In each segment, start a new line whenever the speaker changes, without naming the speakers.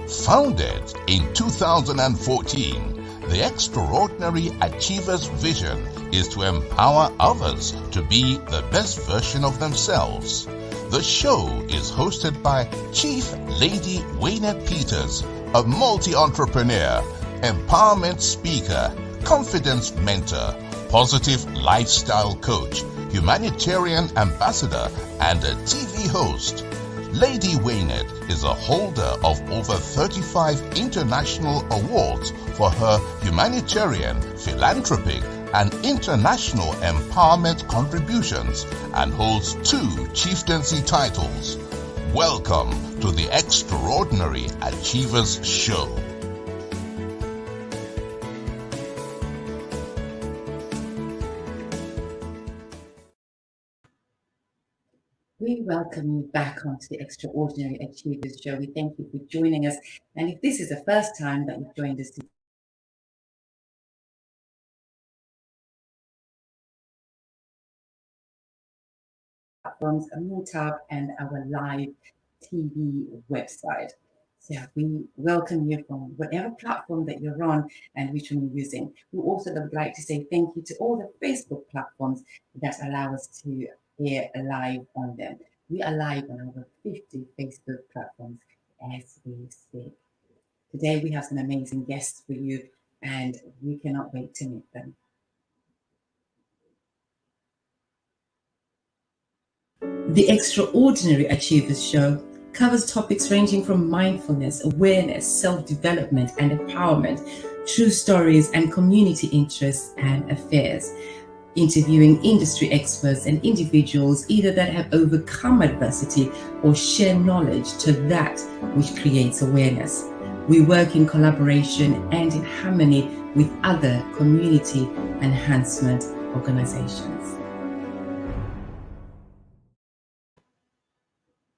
Founded in 2014, the Extraordinary Achievers' vision is to empower others to be the best version of themselves. The show is hosted by Chief Lady Waynette Peters, a multi-entrepreneur, empowerment speaker, confidence mentor, positive lifestyle coach, humanitarian ambassador, and a TV host. Lady Waynette is a holder of over 35 international awards for her humanitarian, philanthropic, and international empowerment contributions and holds 2 chieftaincy titles. Welcome to the Extraordinary Achievers Show.
We welcome you back onto the Extraordinary Achievers Show. We thank you for joining us. And if this is the first time that you've joined us, platforms, a Meetup, and our live TV website. So we welcome you from whatever platform that you're on and which one you're using. We also would like to say thank you to all the Facebook platforms that allow us to air live on them. We are live on over 50 Facebook platforms as we speak. Today we have some amazing guests for you and we cannot wait to meet them. The Extraordinary Achievers Show covers topics ranging from mindfulness, awareness, self-development and empowerment, true stories and community interests and affairs, interviewing industry experts and individuals either that have overcome adversity or share knowledge to that which creates awareness. We work in collaboration and in harmony with other community enhancement organizations.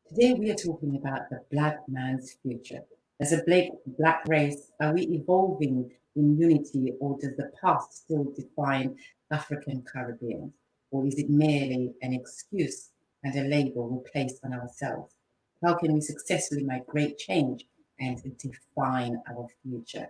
Today we are talking about the Black man's future. As a black race, are we evolving in unity, or does the past still define African Caribbeans? Or is it merely an excuse and a label we place on ourselves? How can we successfully migrate change and define our future?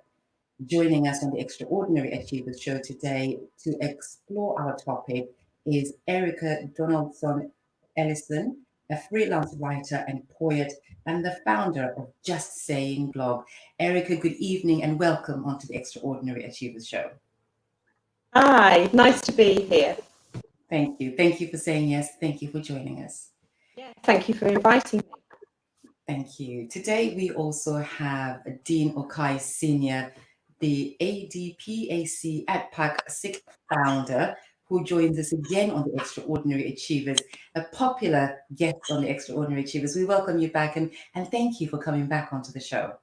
Joining us on the Extraordinary Achievers Show today to explore our topic is Erica Donaldson Ellison, a freelance writer and poet and the founder of Just Saying blog. Erica, good evening and welcome onto the Extraordinary Achievers Show.
Hi, nice to be here.
Thank you. Thank you for saying yes. Thank you for joining us.
Yeah, thank you for inviting me.
Thank you. Today we also have Dean Okai Sr., the ADPAC ADPAC SIC founder, who joins us again on the Extraordinary Achievers, a popular guest on the Extraordinary Achievers. We welcome you back and thank you for coming back onto the show.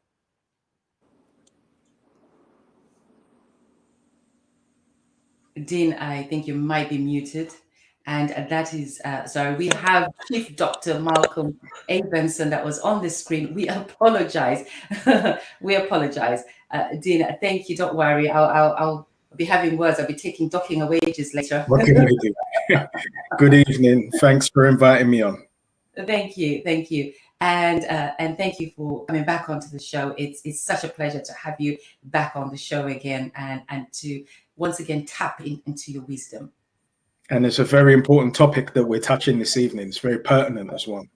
Dean, I think you might be muted. And that is, sorry, we have Chief Dr. Malcolm A. Benson that was on the screen. We apologize. We apologize. Dean, thank you. Don't worry. I'll be having words. I'll be taking docking of wages later.
What can I do? Good evening. Thanks for inviting me on.
Thank you. Thank you. And thank you for coming back onto the show. It's such a pleasure to have you back on the show again and to once again tap into your wisdom.
And it's a very important topic that we're touching this evening. It's very pertinent as well.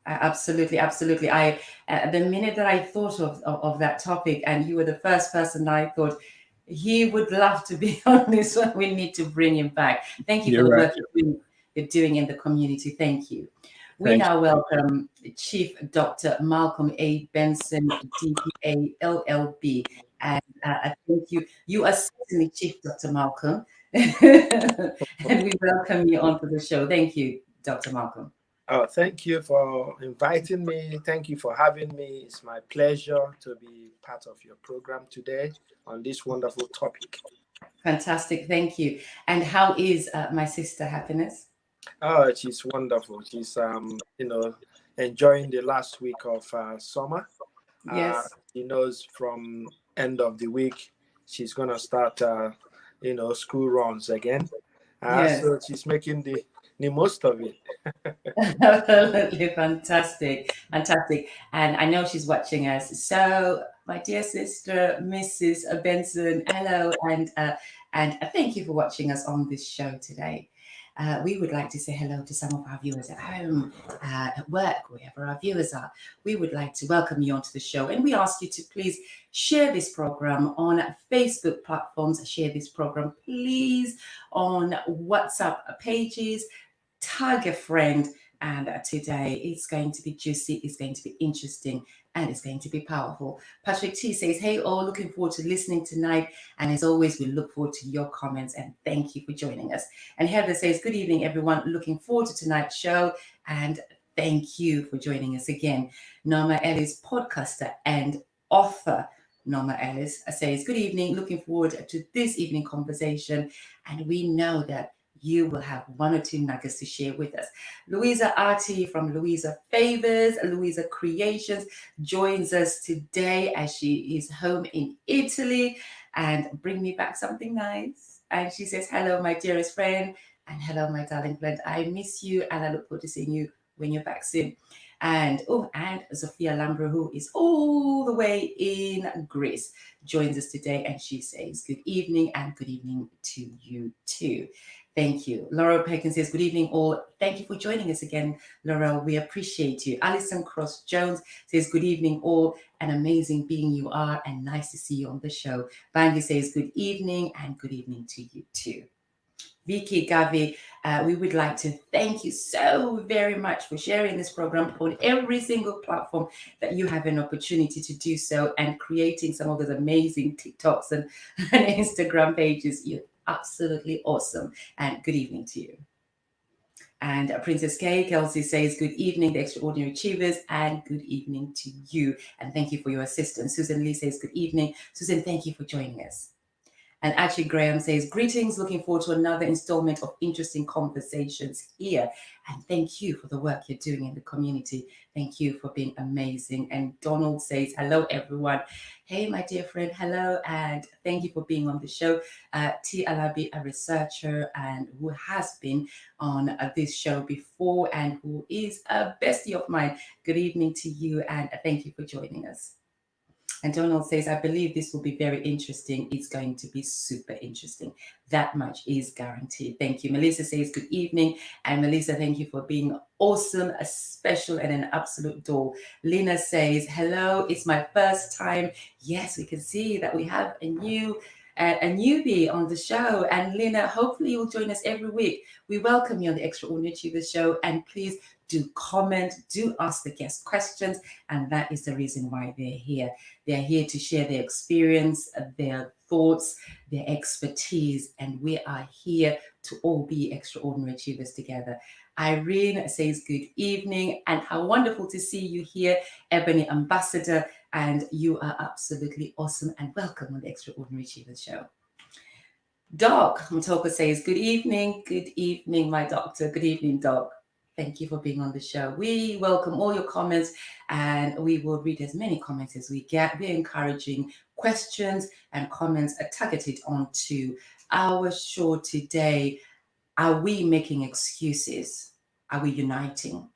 Absolutely, absolutely. I the minute that I thought of that topic, and you were the first person that I thought he would love to be on this one. We need to bring him back. Thank you for the work you're doing in the community. Thank you. We now welcome Chief Dr. Malcolm A. Benson, DPA LLB. And I think you are certainly Chief Dr. Malcolm. And we welcome you onto the show. Thank you, Dr. Malcolm.
Oh, thank you for inviting me. Thank you for having me. It's my pleasure to be part of your program today on this wonderful topic.
Fantastic. Thank you. And how is my sister Happiness?
Oh, she's wonderful. She's enjoying the last week of summer.
Yes.
She knows from end of the week she's gonna start school runs again.
Yes.
So she's making the most of it.
Absolutely fantastic, fantastic. And I know she's watching us. So, my dear sister, Mrs. Benson, hello, and thank you for watching us on this show today. We would like to say hello to some of our viewers at home, at work, wherever our viewers are. We would like to welcome you onto the show, and we ask you to please share this program on Facebook platforms. Share this program, please, on WhatsApp pages. Tag a friend. And today it's going to be juicy, it's going to be interesting, and it's going to be powerful. Patrick T says, hey, all, looking forward to listening tonight. And as always, we look forward to your comments and thank you for joining us. And Heather says, good evening, everyone. Looking forward to tonight's show and thank you for joining us again. Norma Ellis, podcaster and author. Norma Ellis says, good evening. Looking forward to this evening conversation. And we know that you will have one or two nuggets to share with us. Louisa Arti from Louisa Favors, Louisa Creations joins us today as she is home in Italy and bring me back something nice. And she says, hello, my dearest friend, and hello, my darling friend. I miss you and I look forward to seeing you when you're back soon. And Sophia Lambro, who is all the way in Greece, joins us today and she says, good evening and good evening to you too. Thank you. Laura Pekin says, good evening all. Thank you for joining us again, Laura. We appreciate you. Alison Cross Jones says, good evening all. An amazing being you are and nice to see you on the show. Bangi says, good evening and good evening to you too. Vicky Gavi, we would like to thank you so very much for sharing this program on every single platform that you have an opportunity to do so and creating some of those amazing TikToks and Instagram pages. You're absolutely awesome. And good evening to you. And Princess Kelsey says, good evening, the Extraordinary Achievers, and good evening to you. And thank you for your assistance. Susan Lee says, good evening. Susan, thank you for joining us. And actually, Graham says, greetings, looking forward to another installment of interesting conversations here. And thank you for the work you're doing in the community. Thank you for being amazing. And Donald says, hello, everyone. Hey, my dear friend, hello. And thank you for being on the show. T. Alabi, a researcher and who has been on this show before and who is a bestie of mine. Good evening to you and thank you for joining us. And Donald says, I believe this will be very interesting. It's going to be super interesting. That much is guaranteed. Thank you. Melissa says, good evening. And Melissa, thank you for being awesome, a special and an absolute doll. Lena says, hello, it's my first time. Yes, we can see that we have a newbie on the show. And Lena, hopefully you'll join us every week. We welcome you on the Extraordinary Achievers show. And please do comment, do ask the guest questions. And that is the reason why they're here. They're here to share their experience, their thoughts, their expertise. And we are here to all be extraordinary achievers together. Irene says, good evening. And how wonderful to see you here, Ebony Ambassador. And you are absolutely awesome and welcome on the Extraordinary Achievers show. Doc Motoko says, good evening, my doctor. Good evening, Doc. Thank you for being on the show. We welcome all your comments and we will read as many comments as we get. We're encouraging questions and comments targeted onto our show today. Are we making excuses? Are we uniting?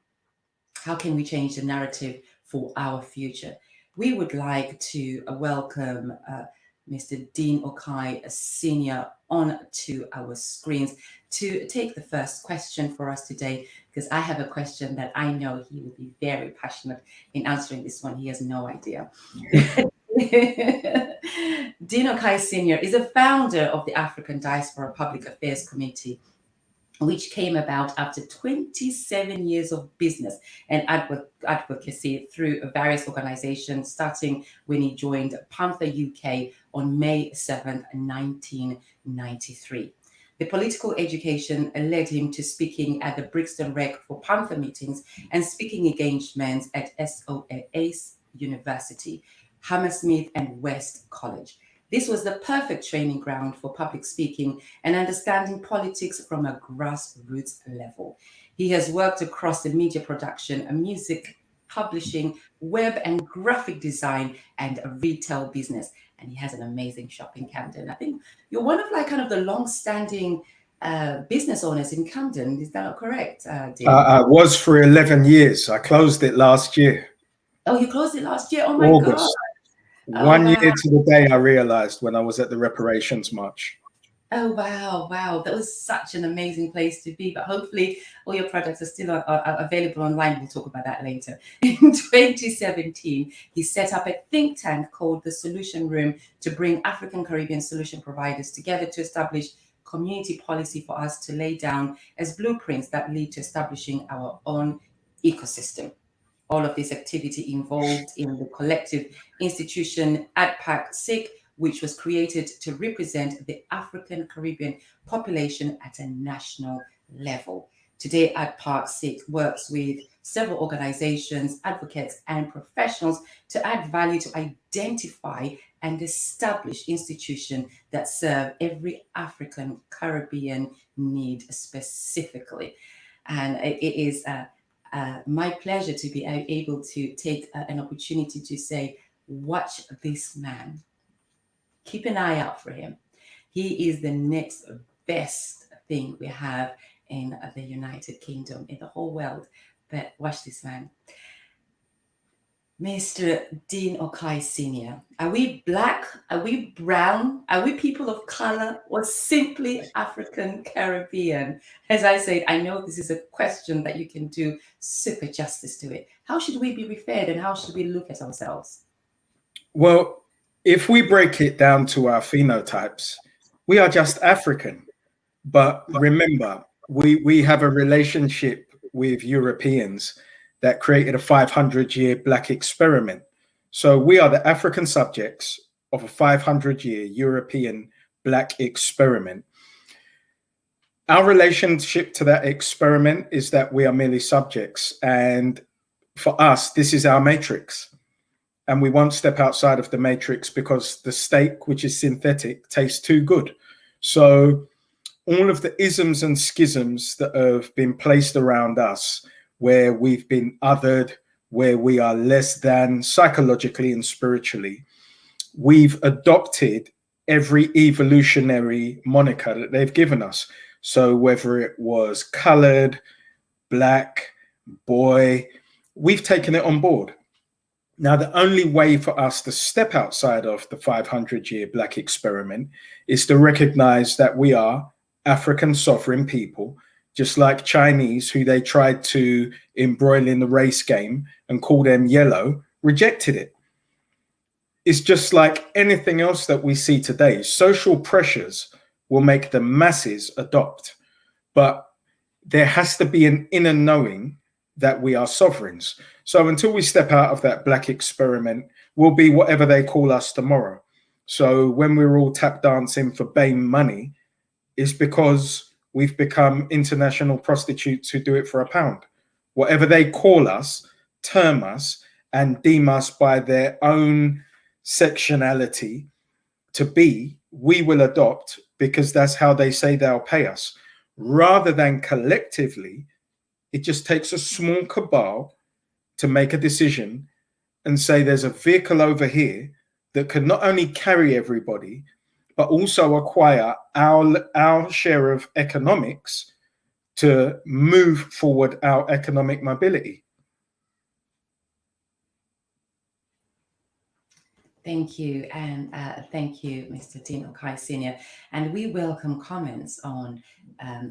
How can we change the narrative for our future? We would like to welcome Mr. Dean Okai, a senior, on to our screens to take the first question for us today, because I have a question that I know he will be very passionate in answering this one. He has no idea. Dean Okai Senior is a founder of the African Diaspora Public Affairs Committee, which came about after 27 years of business and advocacy through various organizations, starting when he joined Panther UK on May 7th, 1993. The political education led him to speaking at the Brixton Rec for Panther meetings and speaking engagements at SOAS University, Hammersmith and West College. This was the perfect training ground for public speaking and understanding politics from a grassroots level. He has worked across the media production, music publishing, web and graphic design, and a retail business. And he has an amazing shop in Camden. I think you're one of the long-standing business owners in Camden. Is that not correct, Dean?
I was for 11 years. I closed it last year.
Oh, you closed it last year? Oh my
August.
God.
One year to the day, I realized when I was at the reparations march.
Oh, wow. Wow. That was such an amazing place to be. But hopefully all your products are still are available online. We'll talk about that later. In 2017, he set up a think tank called the Solution Room to bring African Caribbean solution providers together to establish community policy for us to lay down as blueprints that lead to establishing our own ecosystem. All of this activity involved in the collective institution ADPAC SIC, which was created to represent the African Caribbean population at a national level. Today, ADPAC SIC works with several organizations, advocates, and professionals to add value to identify and establish institutions that serve every African Caribbean need specifically. And it is my pleasure to be able to take an opportunity to say, watch this man. Keep an eye out for him. He is the next best thing we have in the United Kingdom, in the whole world. But watch this man. Mr. Dean Okai Sr., are we black? Are we brown? Are we people of color, or simply African Caribbean? As I said, I know this is a question that you can do super justice to it. How should we be referred, and how should we look at ourselves?
Well, if we break it down to our phenotypes, we are just African. But remember, we have a relationship with Europeans that created a 500-year black experiment. So we are the African subjects of a 500-year European black experiment. Our relationship to that experiment is that we are merely subjects. And for us, this is our matrix. And we won't step outside of the matrix because the steak, which is synthetic, tastes too good. So all of the isms and schisms that have been placed around us, where we've been othered, where we are less than psychologically and spiritually, we've adopted every evolutionary moniker that they've given us. So whether it was colored, black, boy, we've taken it on board. Now, the only way for us to step outside of the 500-year black experiment is to recognize that we are African sovereign people, just like Chinese, who they tried to embroil in the race game and call them yellow, rejected it. It's just like anything else that we see today. Social pressures will make the masses adopt, but there has to be an inner knowing that we are sovereigns. So until we step out of that black experiment, we'll be whatever they call us tomorrow. So when we're all tap dancing for BAME money, it's because we've become international prostitutes who do it for £1. Whatever they call us, term us, and deem us by their own sectionality to be, we will adopt because that's how they say they'll pay us. Rather than collectively, it just takes a small cabal to make a decision and say there's a vehicle over here that can not only carry everybody, but also acquire our share of economics to move forward our economic mobility.
Thank you, and thank you, Mr. Dean Okai Sr. And we welcome comments on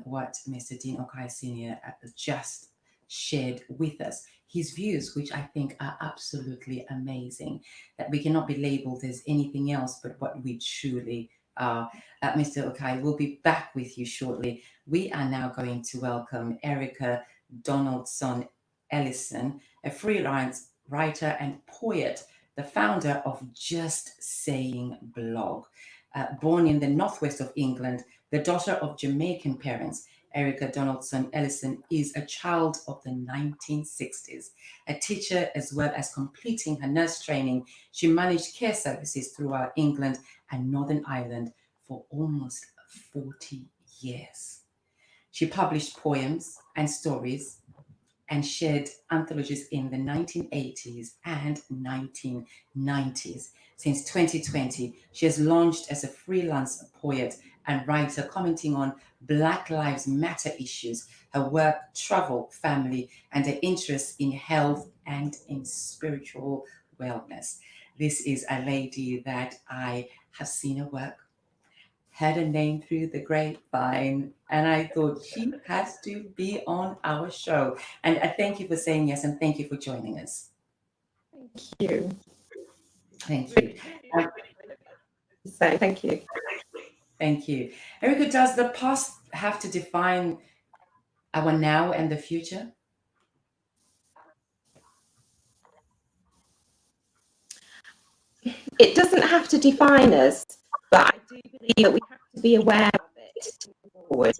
what Mr. Dean Okai Sr. just shared with us. His views, which I think are absolutely amazing, that we cannot be labeled as anything else but what we truly are. Mr. Okai, we'll be back with you shortly. We are now going to welcome Erica Donaldson Ellison, a freelance writer and poet, the founder of Just Saying blog. Born in the northwest of England, the daughter of Jamaican parents, Erica Donaldson Ellison is a child of the 1960s. A teacher, as well as completing her nurse training, she managed care services throughout England and Northern Ireland for almost 40 years. She published poems and stories and shared anthologies in the 1980s and 1990s. Since 2020, she has launched as a freelance poet and writer, commenting on Black Lives Matter issues, her work, travel, family, and her interest in health and in spiritual wellness. This is a lady that I have seen her work, heard her name through the grapevine, and I thought she has to be on our show. And I thank you for saying yes, and thank you for joining us.
Thank you.
Thank you.
So thank you.
Thank you. Erica, does the past have to define our now and the future?
It doesn't have to define us, but I do believe that we have to be aware of it to move forward.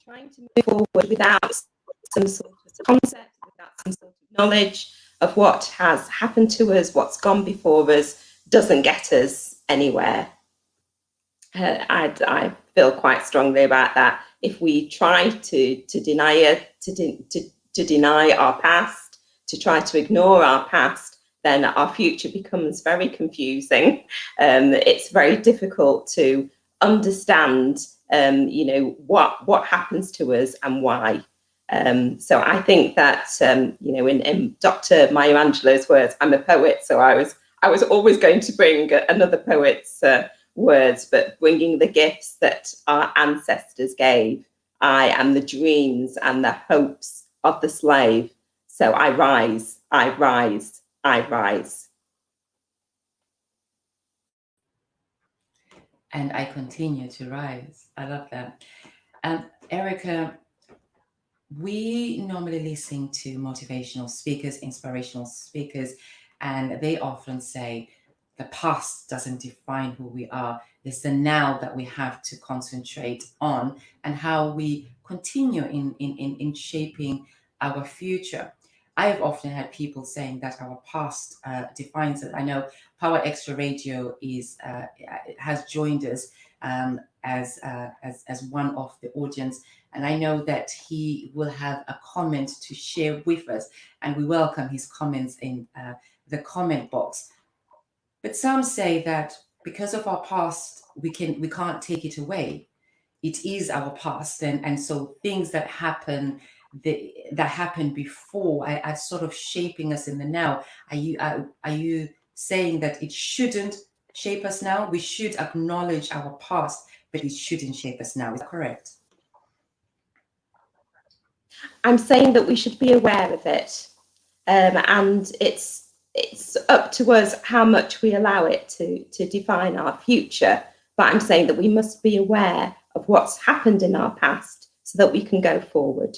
Trying to move forward without some sort of concept, without some sort of knowledge of what has happened to us, what's gone before us, doesn't get us anywhere. I feel quite strongly about that. If we try to deny it, to deny our past, to try to ignore our past, then our future becomes very confusing. It's very difficult to understand, what happens to us and why. So I think that, in Dr. Maya Angelou's words, I'm a poet, so I was always going to bring another poet's words, but bringing the gifts that our ancestors gave. I am the dreams and the hopes of the slave. So I rise, I rise, I rise.
And I continue to rise. I love that. Erica, we normally listen to motivational speakers, inspirational speakers, and they often say the past doesn't define who we are. It's the now that we have to concentrate on and how we continue in shaping our future. I have often had people saying that our past defines it. I know Power Extra Radio has joined us as one of the audience, and I know that he will have a comment to share with us, and we welcome his comments in the comment box. But some say that because of our past, we can't take it away. It is our past, and so things that happened before are sort of shaping us in the now. Are you saying that it shouldn't shape us now? We should acknowledge our past, but it shouldn't shape us now. Is that correct?
I'm saying that we should be aware of it, and it's up to us how much we allow it to define our future. But I'm saying that we must be aware of what's happened in our past so that we can go forward.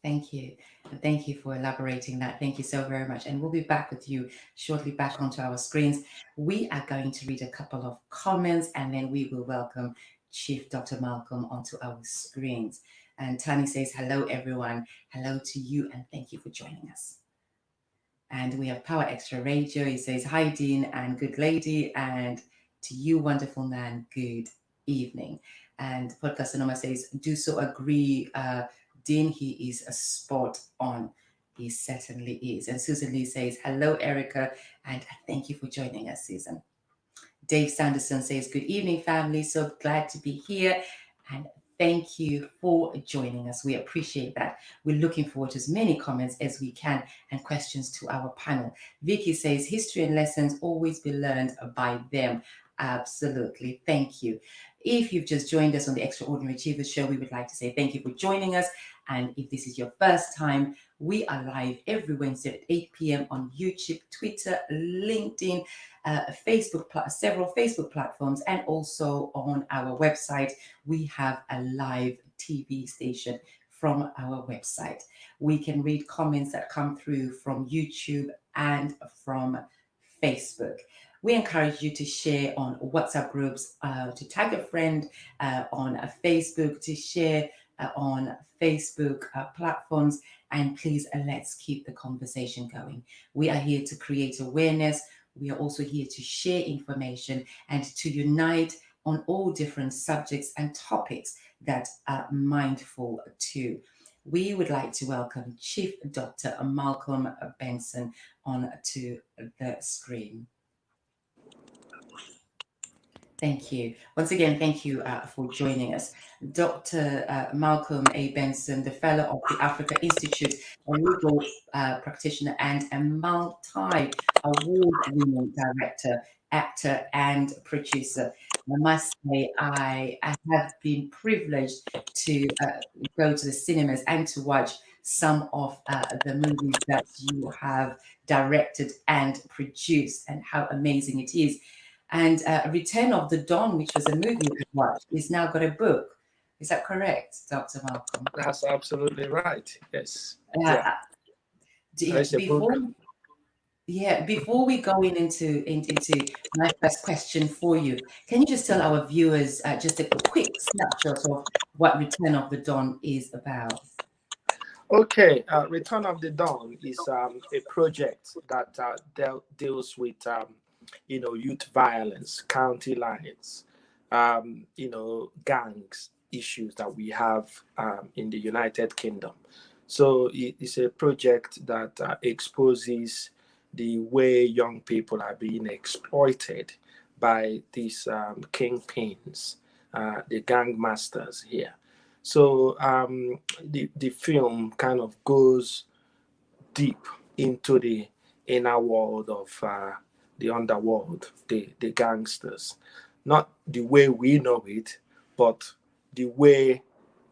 Thank you. And thank you for elaborating that. Thank you so very much. And we'll be back with you shortly back onto our screens. We are going to read a couple of comments and then we will welcome Chief Dr. Malcolm onto our screens. And Tani says, hello, everyone. Hello to you and thank you for joining us. And we have Power Extra Radio. He says, hi, Dean and good lady. And to you, wonderful man, good evening. And Podcast Anoma says, do so agree, Dean, he is a spot on. He certainly is. And Susan Lee says, hello, Erica. And thank you for joining us, Susan. Dave Sanderson says, good evening, family. So glad to be here. And thank you for joining us. We appreciate that. We're looking forward to as many comments as we can and questions to our panel. Vicky says, history and lessons always be learned by them. Absolutely. Thank you. If you've just joined us on the Extraordinary Achievers Show, we would like to say thank you for joining us. And if this is your first time, we are live every Wednesday at 8 p.m. on YouTube, Twitter, LinkedIn, Facebook, several Facebook platforms, and also on our website. We have a live TV station from our website. We can read comments that come through from YouTube and from Facebook. We encourage you to share on WhatsApp groups, to tag a friend on Facebook, to share on Facebook platforms, and please let's keep the conversation going. We are here to create awareness. We are also here to share information and to unite on all different subjects and topics that are mindful to. we would like to welcome Chief Dr. Malcolm Benson on to the screen. Thank you. Once again, thank you for joining us. Dr. Malcolm A. Benson, the Fellow of the Africa Institute, a legal practitioner and a multi-award-winning director, actor, and producer. I must say, I have been privileged to go to the cinemas and to watch some of the movies that you have directed and produced, and how amazing it is. And Return of the Dawn, which was a movie you watched, is now got a book. Is that correct, Dr. Malcolm?
That's absolutely right. Yes.
Before we go into my first question for you, can you just tell our viewers just a quick snapshot of what Return of the Dawn is about?
Okay, Return of the Dawn is a project that deals with youth violence, county lines, gangs issues that we have in the United Kingdom. So it's a project that exposes the way young people are being exploited by these kingpins, the gang masters here. So the film kind of goes deep into the inner world of the underworld, the gangsters. Not the way we know it, but the way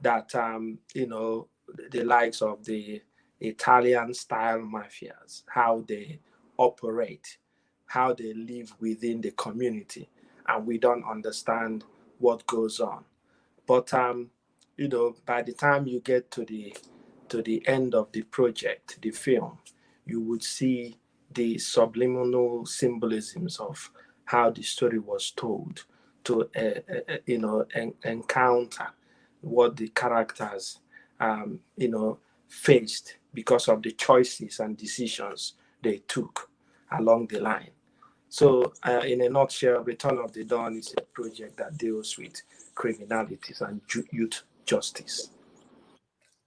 that, the likes of the Italian style mafias, how they operate, how they live within the community. And we don't understand what goes on. But, by the time you get to the end of the project, the film, you would see the subliminal symbolisms of how the story was told to, encounter what the characters, faced because of the choices and decisions they took along the line. So, in a nutshell, Return of the Dawn is a project that deals with criminalities and youth justice.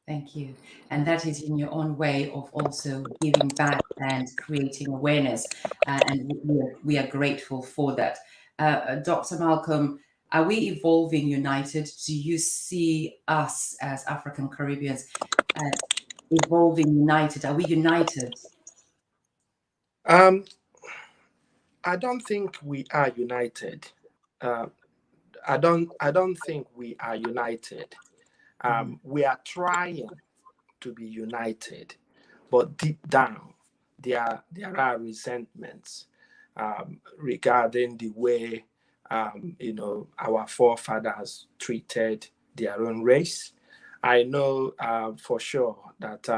Thank you. And that is in your own way of also giving back and creating awareness. And we are grateful for that. Dr. Malcolm, are we evolving united? Do you see us as African Caribbeans evolving united? Are we united?
I don't think we are united. I don't think we are united. We are trying to be united, but deep down there are resentments regarding the way our forefathers treated their own race. I know for sure that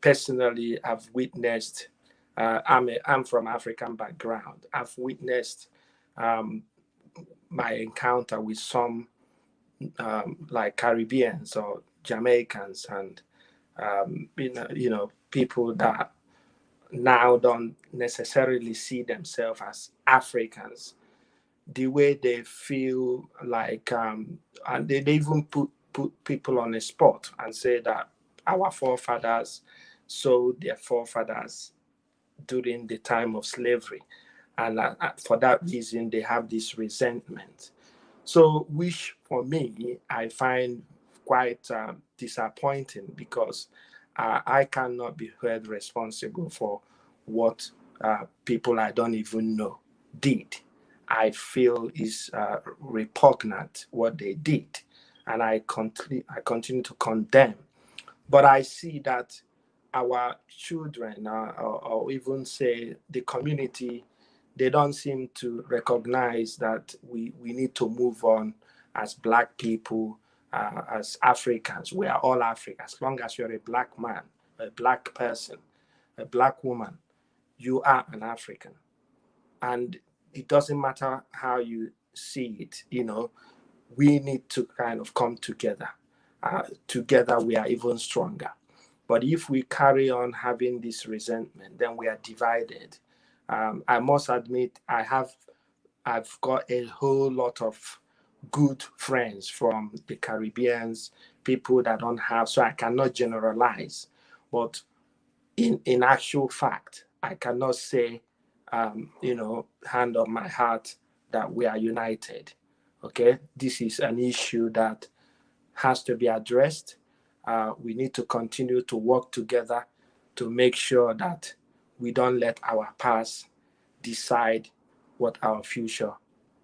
personally I've witnessed. I'm from African background. I've witnessed my encounter with some like Caribbeans or Jamaicans and people that now don't necessarily see themselves as Africans. The way they feel like, and they even put people on the spot and say that our forefathers sold their forefathers during the time of slavery, and for that reason they have this resentment. So, which for me I find quite disappointing, because I cannot be held responsible for what people I don't even know did. I feel is repugnant what they did, and I continue to condemn. But I see that our children, or even say the community, they don't seem to recognize that we need to move on as Black people, as Africans. We are all Africans. As long as you're a Black man, a Black person, a Black woman, you are an African. And it doesn't matter how you see it, we need to kind of come together. Together we are even stronger. But if we carry on having this resentment, then we are divided. I must admit, I've got a whole lot of good friends from the Caribbeans, people that don't have, so I cannot generalize. But in actual fact, I cannot say, hand on my heart, that we are united. Okay, this is an issue that has to be addressed. We need to continue to work together to make sure that we don't let our past decide what our future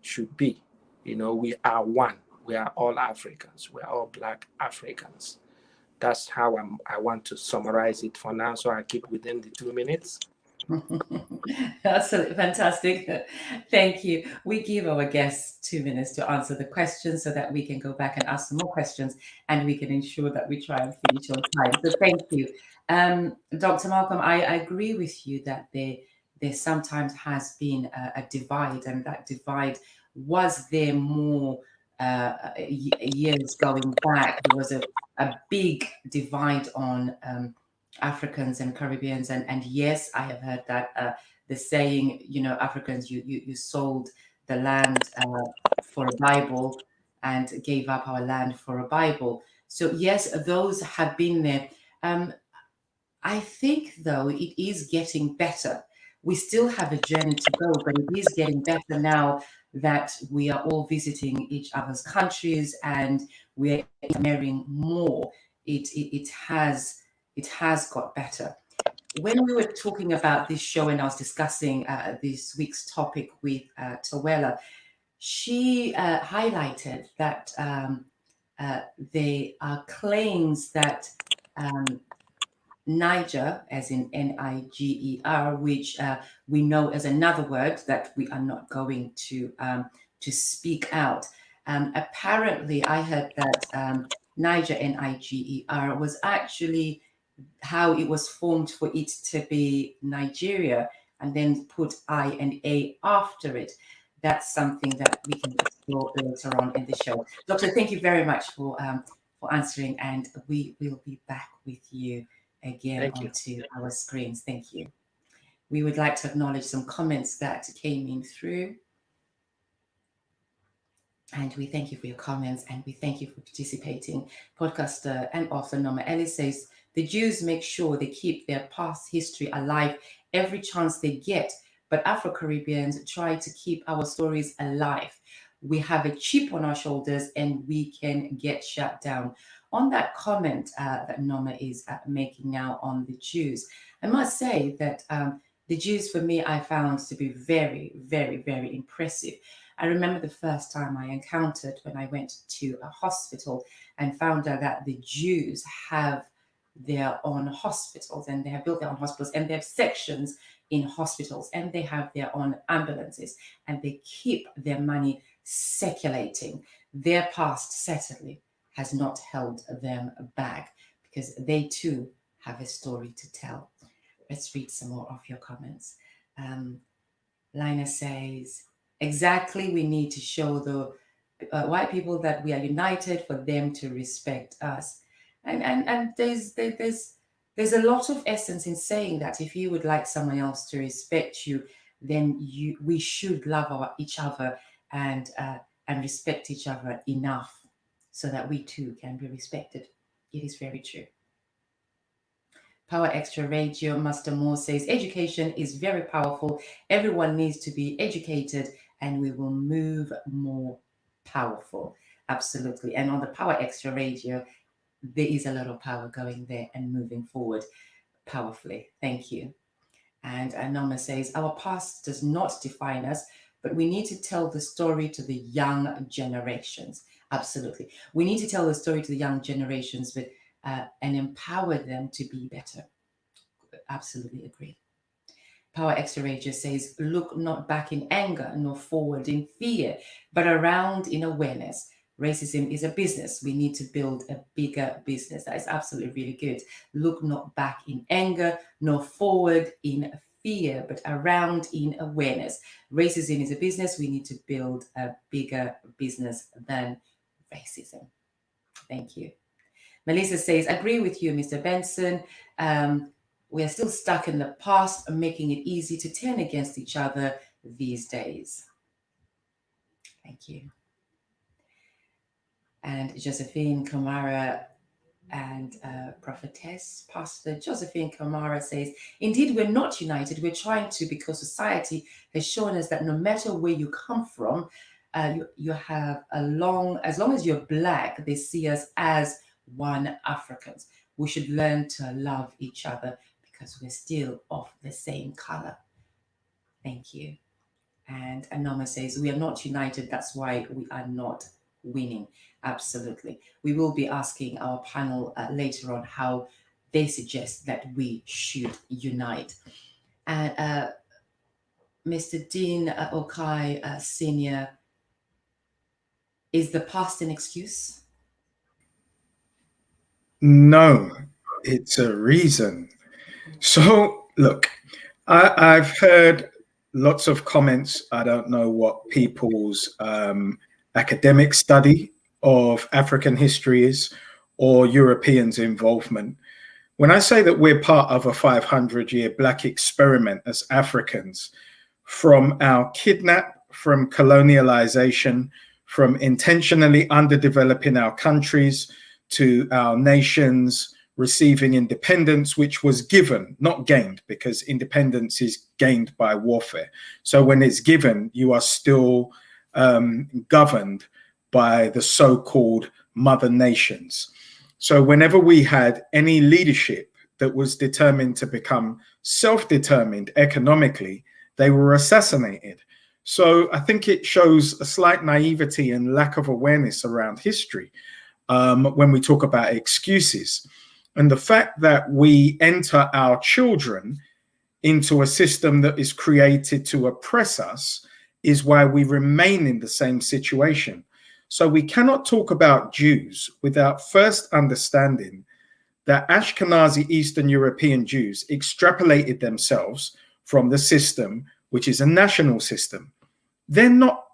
should be. We are one. We are all Africans. We are all Black Africans. That's how I want to summarize it for now, so I keep within the 2 minutes.
Absolutely fantastic. Thank you. We give our guests 2 minutes to answer the questions so that we can go back and ask some more questions, and we can ensure that we try and finish on time. So thank you. Dr. Malcolm, I agree with you that there sometimes has been a divide, and that divide was there more years going back. There was a big divide on Africans and Caribbeans, and yes, I have heard that the saying, Africans, you sold the land for a Bible and gave up our land for a Bible. So yes, those have been there. I think though it is getting better. We still have a journey to go, but it is getting better now that we are all visiting each other's countries and we're marrying more. It has got better. When we were talking about this show and I was discussing this week's topic with Tawela, she highlighted that there are claims that Niger, as in Niger, which we know as another word that we are not going to speak out. Apparently, I heard that Niger, Niger, was actually how it was formed for it to be Nigeria, and then put I and A after it. That's something that we can explore later on in the show. Doctor, thank you very much for answering, and we will be back with you again onto our screens. Thank you. We would like to acknowledge some comments that came in through. And we thank you for your comments, and we thank you for participating. Podcaster and author Norma Ellis says, the Jews make sure they keep their past history alive every chance they get, but Afro-Caribbeans try to keep our stories alive. We have a chip on our shoulders and we can get shut down. On that comment that Norma is making now on the Jews, I must say that the Jews, for me, I found to be very, very, very impressive. I remember the first time I encountered when I went to a hospital and found out that the Jews have their own hospitals, and they have built their own hospitals, and they have sections in hospitals, and they have their own ambulances, and they keep their money circulating. Their past certainly has not held them back, because they too have a story to tell. Let's read some more of your comments. Lina says, exactly, we need to show the white people that we are united for them to respect us. And there's a lot of essence in saying that. If you would like someone else to respect you, then we should love each other and respect each other enough so that we too can be respected. It is very true. Power Extra Radio, Master Moore says, education is very powerful. Everyone needs to be educated and we will move more powerful. Absolutely. And on the Power Extra Radio, there is a lot of power going there and moving forward powerfully. Thank you. And Norma says, our past does not define us, but we need to tell the story to the young generations. Absolutely. We need to tell the story to the young generations, but and empower them to be better. Absolutely agree. Power Extra Radio says, look not back in anger, nor forward in fear, but around in awareness. Racism is a business. We need to build a bigger business. That is absolutely really good. Look not back in anger, nor forward in fear, but around in awareness. Racism is a business. We need to build a bigger business than racism. Thank you. Melissa says, agree with you, Mr. Benson. We are still stuck in the past, making it easy to turn against each other these days. Thank you. And Josephine Kamara And Prophetess Pastor Josephine Kamara says, indeed, we're not united. We're trying to, because society has shown us that no matter where you come from, you have as long as you're Black, they see us as one Africans. We should learn to love each other because we're still of the same color. Thank you. And Anoma says, we are not united. That's why we are not winning. Absolutely. We will be asking our panel later on how they suggest that we should unite. And Mr. Dean Okai Senior, is the past an excuse?
No, it's a reason. So look, I've heard lots of comments. I don't know what people's academic study of African history is, or Europeans' involvement. When I say that we're part of a 500-year Black experiment as Africans, from our kidnap, from colonialization, from intentionally underdeveloping our countries, to our nations receiving independence, which was given, not gained, because independence is gained by warfare. So when it's given, you are still governed by the so-called mother nations. So whenever we had any leadership that was determined to become self-determined economically, they were assassinated. So I think it shows a slight naivety and lack of awareness around history when we talk about excuses. And the fact that we enter our children into a system that is created to oppress us is why we remain in the same situation. So we cannot talk about Jews without first understanding that Ashkenazi Eastern European Jews extrapolated themselves from the system, which is a national system. They're not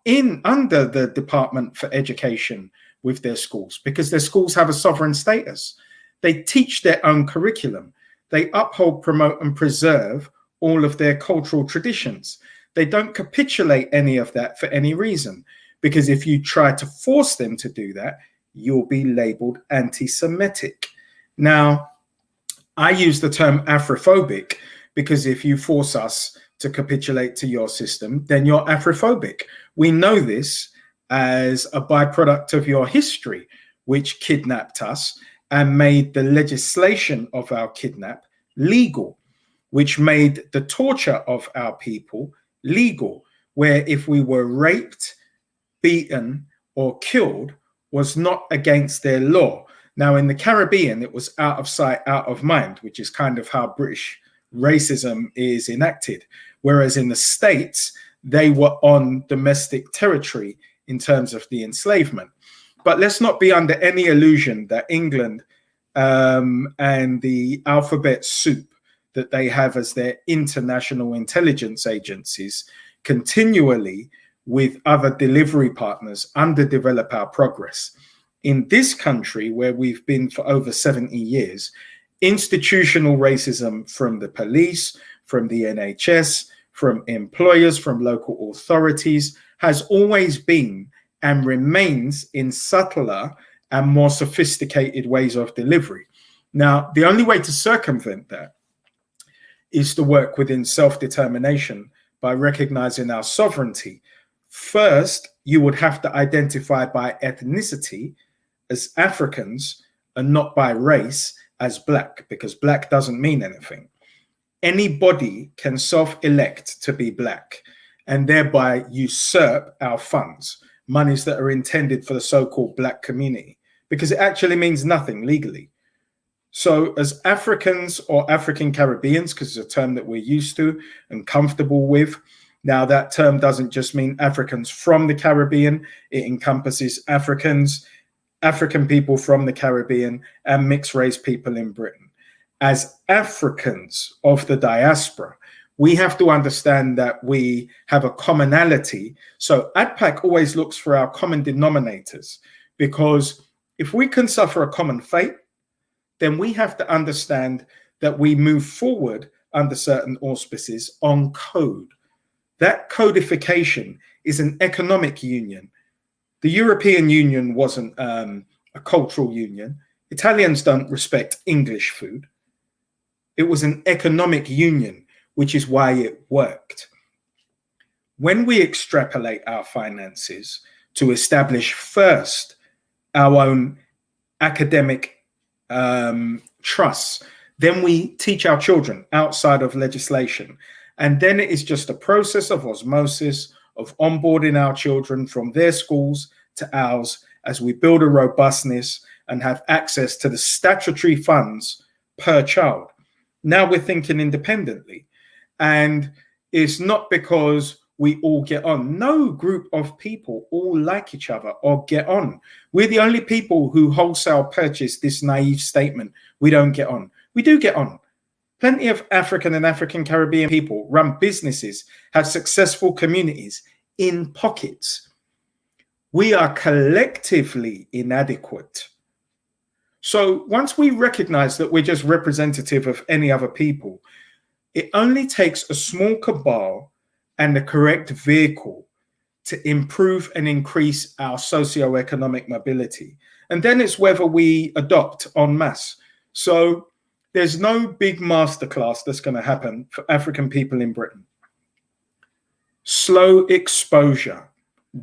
under the Department for Education with their schools because their schools have a sovereign status. They teach their own curriculum. They uphold, promote, and preserve all of their cultural traditions. They don't capitulate any of that for any reason, because if you try to force them to do that, you'll be labeled anti-Semitic. Now, I use the term Afrophobic because if you force us to capitulate to your system, then you're Afrophobic. We know this as a byproduct of your history, which kidnapped us and made the legislation of our kidnap legal, which made the torture of our people legal, where if we were raped, beaten, or killed was not against their law. Now, in the Caribbean, it was out of sight, out of mind, which is kind of how British racism is enacted. Whereas in the States, they were on domestic territory in terms of the enslavement. But let's not be under any illusion that England and the alphabet soup that they have as their international intelligence agencies continually with other delivery partners underdevelop our progress. In this country, where we've been for over 70 years, institutional racism from the police, from the NHS, from employers, from local authorities has always been and remains in subtler and more sophisticated ways of delivery. Now, the only way to circumvent that is to work within self-determination by recognizing our sovereignty. First, you would have to identify by ethnicity as Africans and not by race as Black, because Black doesn't mean anything. Anybody can self-elect to be Black and thereby usurp our funds, monies that are intended for the so-called Black community, because it actually means nothing legally. So as Africans or African Caribbeans, because it's a term that we're used to and comfortable with, now that term doesn't just mean Africans from the Caribbean, it encompasses Africans, African people from the Caribbean, and mixed race people in Britain. As Africans of the diaspora, we have to understand that we have a commonality. So ADPAC always looks for our common denominators, because if we can suffer a common fate, then we have to understand that we move forward under certain auspices on code. That codification is an economic union. The European Union wasn't a cultural union. Italians don't respect English food. It was an economic union, which is why it worked. When we extrapolate our finances to establish first our own academic trusts, then we teach our children outside of legislation. And then it is just a process of osmosis, of onboarding our children from their schools to ours as we build a robustness and have access to the statutory funds per child. Now we're thinking independently. And it's not because we all get on. No group of people all like each other or get on. We're the only people who wholesale purchase this naive statement, we don't get on. We do get on. Plenty of African and African Caribbean people run businesses, have successful communities in pockets. We are collectively inadequate. So once we recognize that we're just representative of any other people, it only takes a small cabal and the correct vehicle to improve and increase our socioeconomic mobility. And then it's whether we adopt en masse. So there's no big masterclass that's going to happen for African people in Britain. Slow exposure,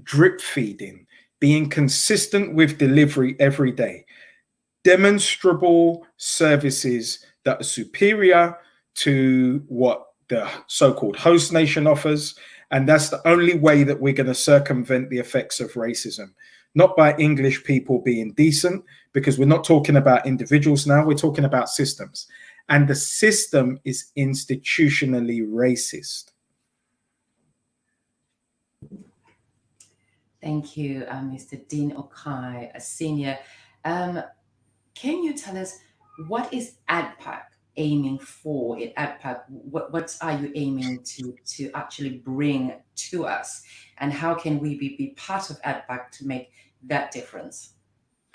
drip feeding, being consistent with delivery every day, demonstrable services that are superior to what the so-called host nation offers. And that's the only way that we're going to circumvent the effects of racism. Not by English people being decent, because we're not talking about individuals now, we're talking about systems. And the system is institutionally racist.
Thank you, Mr. Dean Okai, a senior. Can you tell us, what is ADPAC aiming for in ADPAC? What are you aiming to actually bring to us? And how can we be part of ADPAC to make that difference?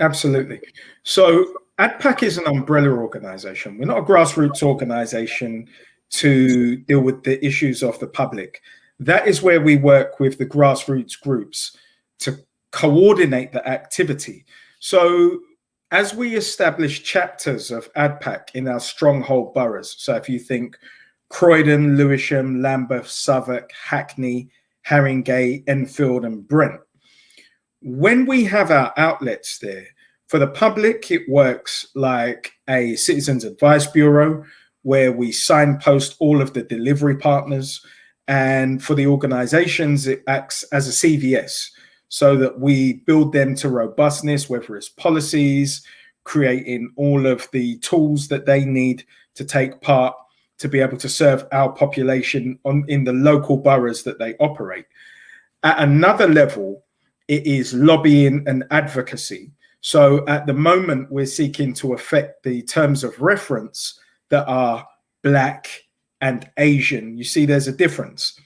Absolutely. So ADPAC is an umbrella organization. We're not a grassroots organization to deal with the issues of the public. That is where we work with the grassroots groups to coordinate the activity. So as we establish chapters of ADPAC in our stronghold boroughs, so if you think Croydon, Lewisham, Lambeth, Southwark, Hackney, Haringey, Enfield and Brent, when we have our outlets there, for the public, it works like a citizens advice bureau where we signpost all of the delivery partners. And for the organizations, it acts as a CVS so that we build them to robustness, whether it's policies, creating all of the tools that they need to take part to be able to serve our population in the local boroughs that they operate. At another level, it is lobbying and advocacy. So at the moment, we're seeking to affect the terms of reference that are Black and Asian. You see, there's a difference.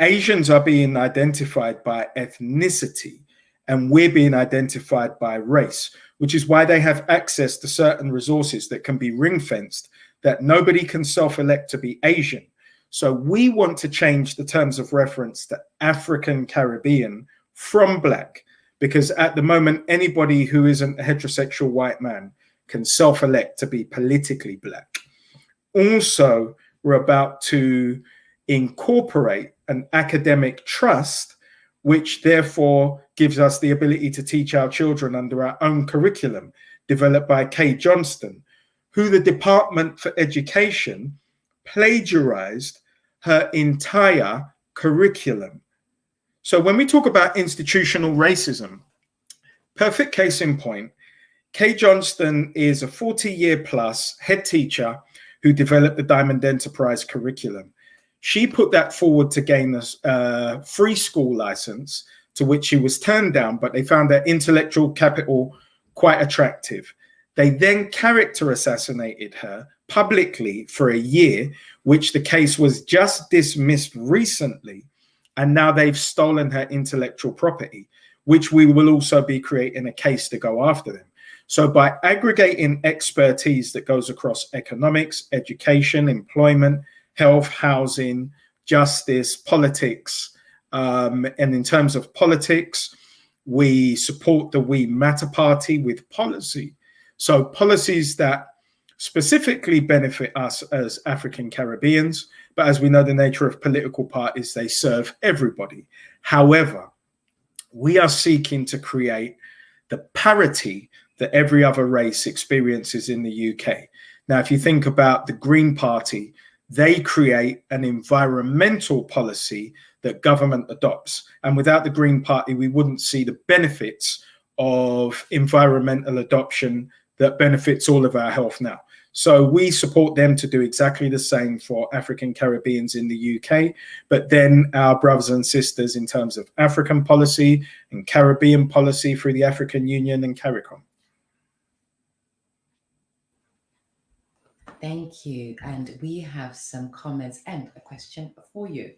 Asians are being identified by ethnicity, and we're being identified by race, which is why they have access to certain resources that can be ring-fenced, that nobody can self-elect to be Asian. So we want to change the terms of reference to African Caribbean from Black, because at the moment, anybody who isn't a heterosexual white man can self-elect to be politically Black. Also, we're about to incorporate an academic trust, which therefore gives us the ability to teach our children under our own curriculum, developed by Kay Johnston, who the Department for Education plagiarized her entire curriculum. So when we talk about institutional racism, perfect case in point, Kay Johnston is a 40-year plus head teacher who developed the Diamond Enterprise curriculum. She put that forward to gain a free school license, to which she was turned down, but they found her intellectual capital quite attractive. They then character assassinated her publicly for a year, which the case was just dismissed recently. And now they've stolen her intellectual property, which we will also be creating a case to go after them. So by aggregating expertise that goes across economics, education, employment, health, housing, justice, politics, and in terms of politics, we support the We Matter Party with policy. So policies that specifically benefit us as African Caribbeans, but as we know, the nature of political parties, they serve everybody. However, we are seeking to create the parity that every other race experiences in the UK. Now, if you think about the Green Party, they create an environmental policy that government adopts. And without the Green Party, we wouldn't see the benefits of environmental adoption that benefits all of our health now. So we support them to do exactly the same for African Caribbeans in the UK, but then our brothers and sisters in terms of African policy and Caribbean policy through the African Union and CARICOM.
Thank you. And we have some comments and a question for you.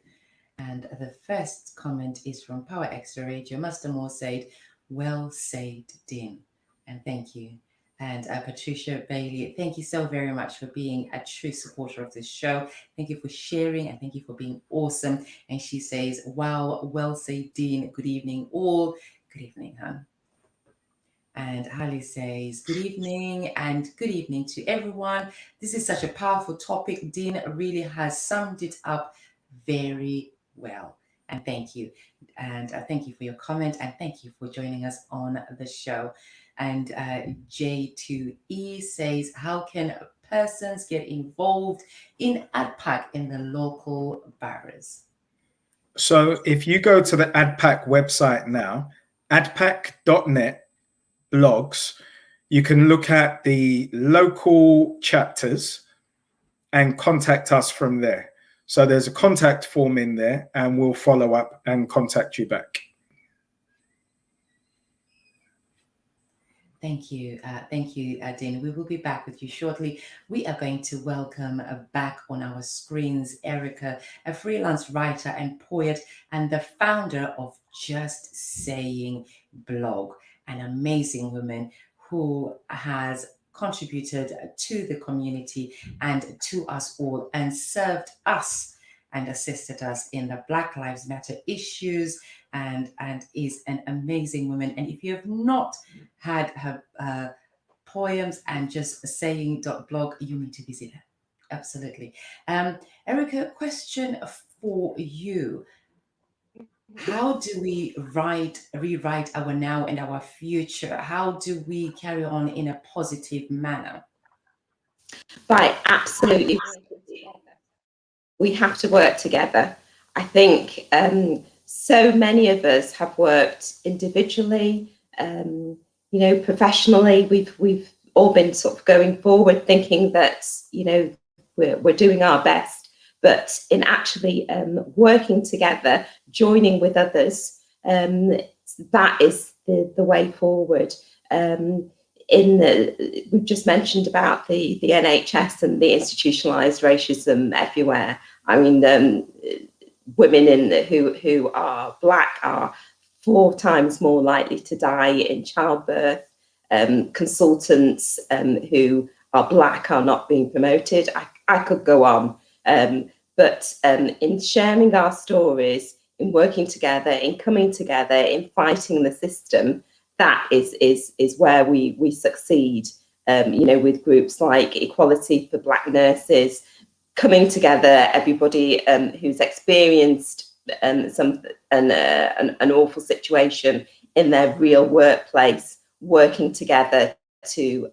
And the first comment is from Power Extra Radio. Master Moore said, well said, Dean. And thank you. And Patricia Bailey, thank you so very much for being a true supporter of this show. Thank you for sharing and thank you for being awesome. And she says, wow, well said, Dean. Good evening, all. Good evening, hon. And Holly says, good evening and good evening to everyone. This is such a powerful topic. Dean really has summed it up very well. And thank you. And thank you for your comment and thank you for joining us on the show. And J2E says, how can persons get involved in ADPAC in the local boroughs?
So if you go to the ADPAC website now, adpac.net blogs, you can look at the local chapters and contact us from there. So there's a contact form in there and we'll follow up and contact you back.
Thank you. Thank you, Dean. We will be back with you shortly. We are going to welcome back on our screens Erica, a freelance writer and poet and the founder of Just Saying blog, an amazing woman who has contributed to the community and to us all and served us and assisted us in the Black Lives Matter issues and is an amazing woman. And if you have not had her poems and Just Saying blog, you need to visit her. Absolutely. Erica, question for you. How do we rewrite our now and our future? How do we carry on in a positive manner?
Right, absolutely. We have to work together. I think so many of us have worked individually, professionally. We've all been sort of going forward thinking that, we're doing our best, but in actually working together, joining with others, that is the way forward. We've just mentioned about the NHS and the institutionalized racism everywhere. I mean, women who are Black are 4 times more likely to die in childbirth. Consultants who are Black are not being promoted. I could go on, but in sharing our stories, in working together, in coming together, in fighting the system, that is where we succeed. With groups like Equality for Black Nurses, coming together, everybody who's experienced an awful situation in their real workplace, working together to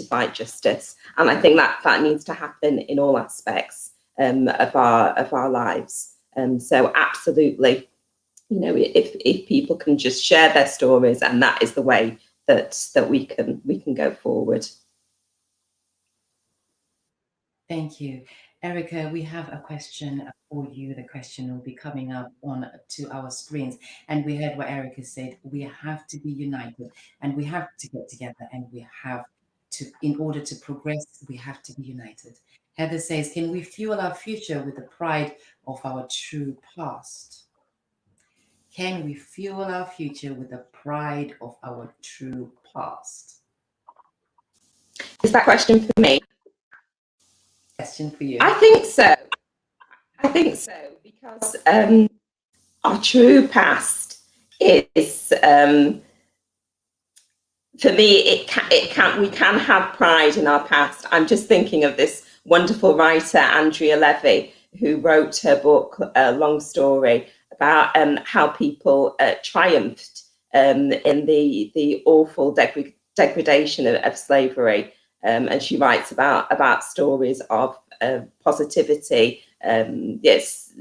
fight justice. And I think that needs to happen in all aspects of our lives. So absolutely. If people can just share their stories, and that is the way that we can go forward.
Thank you. Erica, we have a question for you. The question will be coming up on to our screens. And we heard what Erica said. We have to be united and we have to get together and we have to, in order to progress, we have to be united. Heather says, can we fuel our future with the pride of our true past? Can we fuel our future with the pride of our true past?
Is that question for me?
Question for you.
I think so, because our true past is for me, we can have pride in our past. I'm just thinking of this wonderful writer, Andrea Levy, who wrote her book, Long Story, about how people triumphed in the awful degradation of slavery. And she writes about stories of positivity. Yes,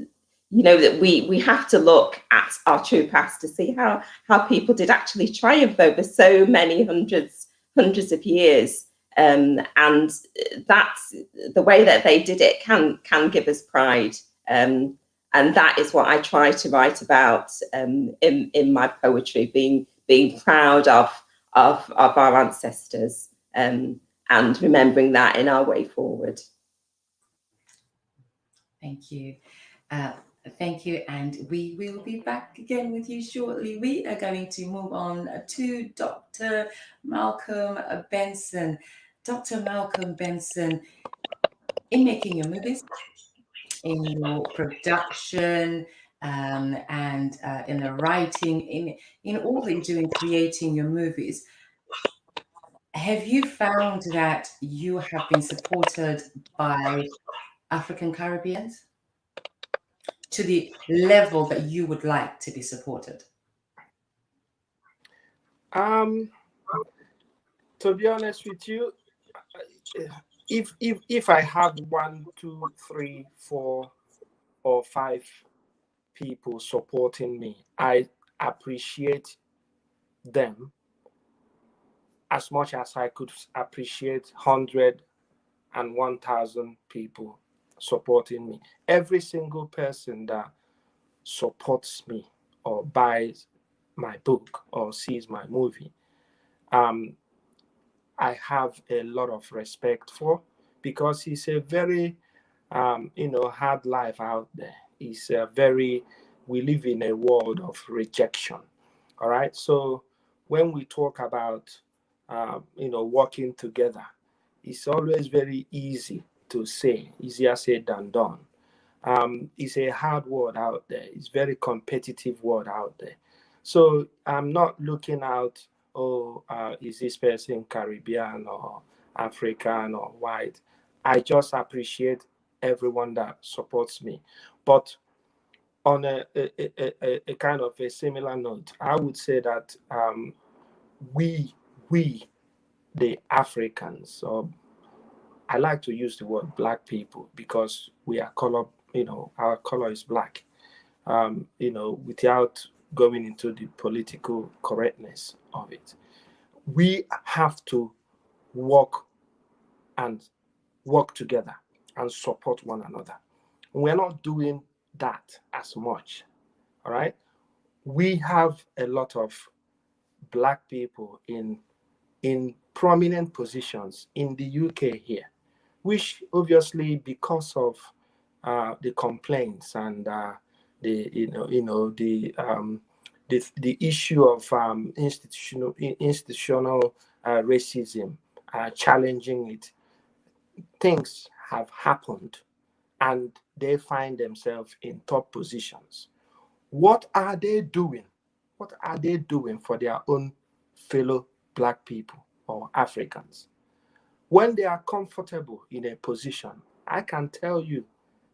you know, that we have to look at our true past to see how people did actually triumph over so many hundreds of years, and that's the way that they did it can give us pride, and that is what I try to write about in my poetry, being proud of our ancestors, and remembering that in our way forward.
Thank you. Thank you, and we will be back again with you shortly. We are going to move on to Dr. Malcolm Benson. Dr. Malcolm Benson, in making your movies, in your production, and in the writing, in all that you do in creating your movies, have you found that you have been supported by African Caribbeans to the level that you would like to be supported?
To be honest with you, if I have 1, 2, 3, 4, or 5 people supporting me, I appreciate them as much as I could appreciate 100 and 1,000 people supporting me. Every single person that supports me or buys my book or sees my movie, I have a lot of respect for, because it's a very hard life out there. It's we live in a world of rejection. All right. So when we talk about working together, it's always very easy to say, easier said than done. It's a hard world out there. It's very competitive world out there. So I'm not looking out, is this person Caribbean or African or white? I just appreciate everyone that supports me. But on a kind of a similar note, I would say that we, the Africans, or I like to use the word black people, because we are color, our color is black, without going into the political correctness of it. We have to work together and support one another. We're not doing that as much. All right. We have a lot of black people in prominent positions in the UK here, which obviously, because of the complaints and the issue of institutional racism, challenging it, things have happened, and they find themselves in top positions. What are they doing? What are they doing for their own fellow black people or Africans? When they are comfortable in a position, I can tell you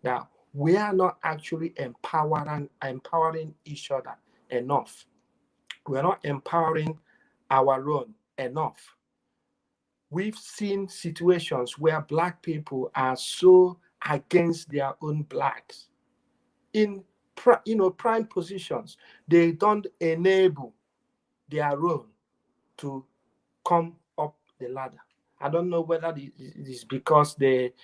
that we are not actually empowering each other enough. We are not empowering our own enough. We've seen situations where black people are so against their own blacks in prime positions. They don't enable their own to come up the ladder. I don't know whether it is because they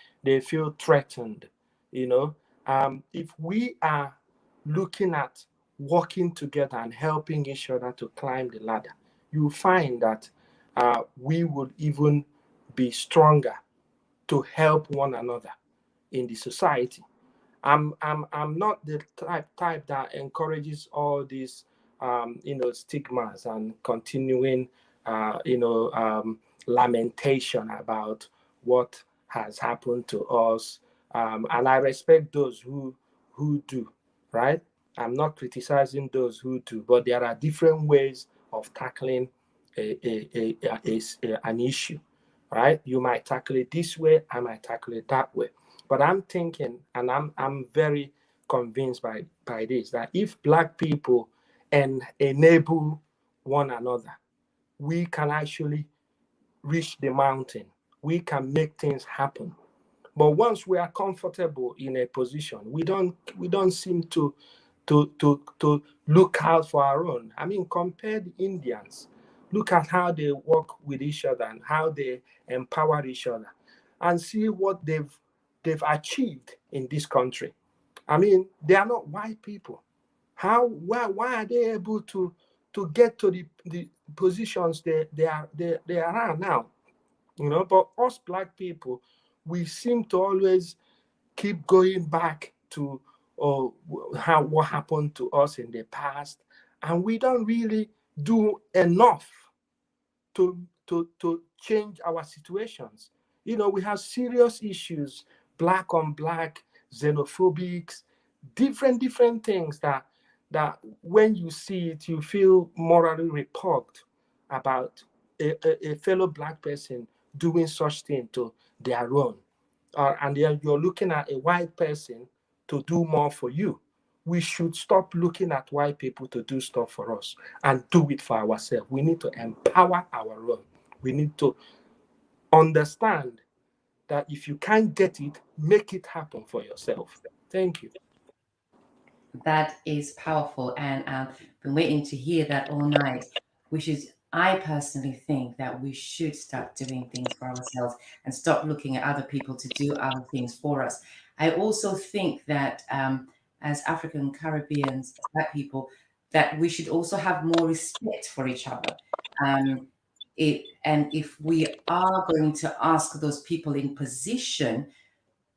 feel threatened. If we are looking at working together and helping each other to climb the ladder, you find that we would even be stronger to help one another in the society. I'm not the type that encourages all these stigmas and continuing lamentation about what has happened to us, and I respect those who do, right? I'm not criticizing those who do, but there are different ways of tackling an issue, right? You might tackle it this way, I might tackle it that way. But I'm thinking, and I'm very convinced by this, that if Black people enable one another, we can actually reach the mountain. We can make things happen. But once we are comfortable in a position, we don't seem to look out for our own. I mean, compare the Indians. Look at how they work with each other and how they empower each other, and see what they've achieved in this country. I mean, they are not white people. Why are they able to get to the positions they are now? You know, but us Black people, we seem to always keep going back to what happened to us in the past, and we don't really do enough to change our situations. You know, we have serious issues, Black on Black, xenophobics, different things that when you see it, you feel morally repulsed about a fellow Black person doing such thing to their own. And then you're looking at a white person to do more for you. We should stop looking at white people to do stuff for us and do it for ourselves. We need to empower our own. We need to understand that if you can't get it, make it happen for yourself. Thank you.
That is powerful, and I've been waiting to hear that all night, which is, I personally think that we should start doing things for ourselves and stop looking at other people to do other things for us. I also think that as African Caribbeans, Black people, that we should also have more respect for each other. And if we are going to ask those people in position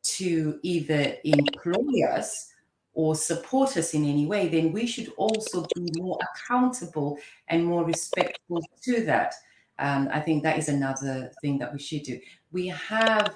to either employ us or support us in any way, then we should also be more accountable and more respectful to that. I think that is another thing that we should do. We have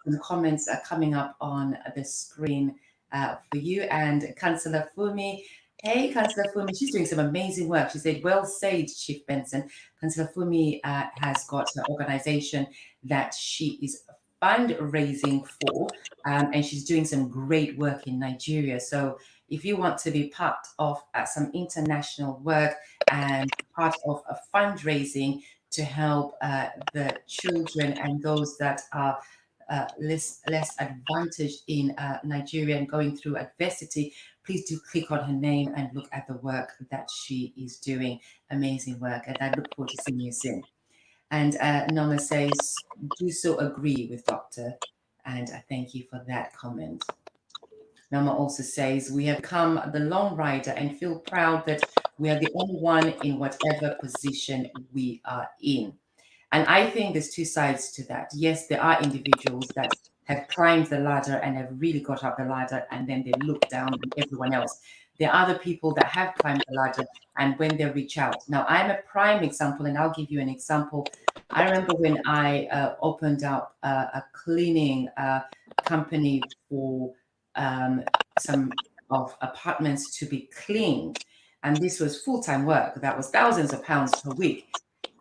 some comments coming up on the screen for you. And Councillor Fumi, hey, Councillor Fumi, she's doing some amazing work. She said, well said, Chief Benson. Councillor Fumi has got an organization that she is fundraising for, and she's doing some great work in Nigeria. So if you want to be part of some international work and part of a fundraising to help the children and those that are less advantaged in Nigeria and going through adversity, please do click on her name and look at the work that she is doing. Amazing work, and I look forward to seeing you soon. And Noma says, do so agree with Doctor, and I thank you for that comment. Noma also says, we have come the long rider and feel proud that we are the only one in whatever position we are in. And I think there's two sides to that. Yes, there are individuals that have climbed the ladder and have really got up the ladder, and then they look down on everyone else. There are other people that have climbed the ladder, and when they reach out. Now, I'm a prime example, and I'll give you an example. I remember when I opened up a cleaning company for some of apartments to be cleaned. And this was full-time work. That was thousands of pounds per week.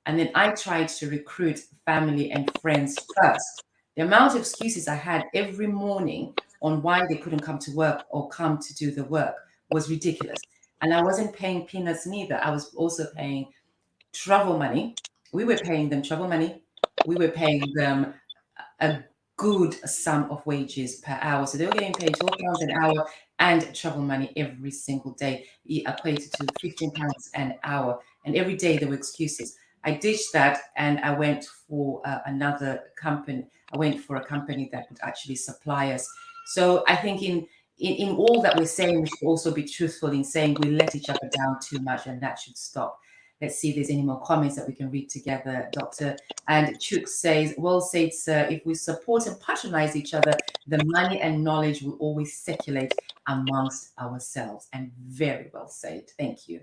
And then I tried to recruit family and friends first. The amount of excuses I had every morning on why they couldn't come to work or come to do the work was ridiculous. And I wasn't paying peanuts neither. I was also paying travel money. We were paying them travel money. We were paying them a good sum of wages per hour. So they were getting paid £12 an hour and travel money every single day. It equated to £15 an hour. And every day there were excuses. I ditched that and I went for another company. I went for a company that would actually supply us. So I think in all that we're saying, we should also be truthful in saying we let each other down too much, and that should stop. Let's see if there's any more comments that we can read together, Doctor. And Chuk says, well said, sir, if we support and patronize each other, the money and knowledge will always circulate amongst ourselves. And very well said. Thank you.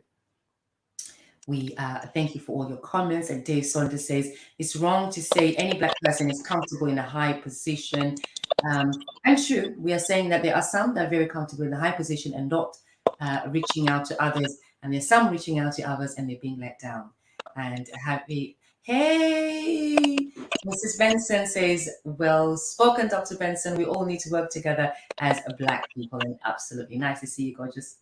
We thank you for all your comments. And Dave Saunders says, it's wrong to say any Black person is comfortable in a high position. And true, we are saying that there are some that are very comfortable in a high position and not reaching out to others. And there's some reaching out to others and they're being let down. And happy, hey, Mrs. Benson says, well spoken, Dr. Benson. We all need to work together as Black people. And absolutely nice to see you, gorgeous.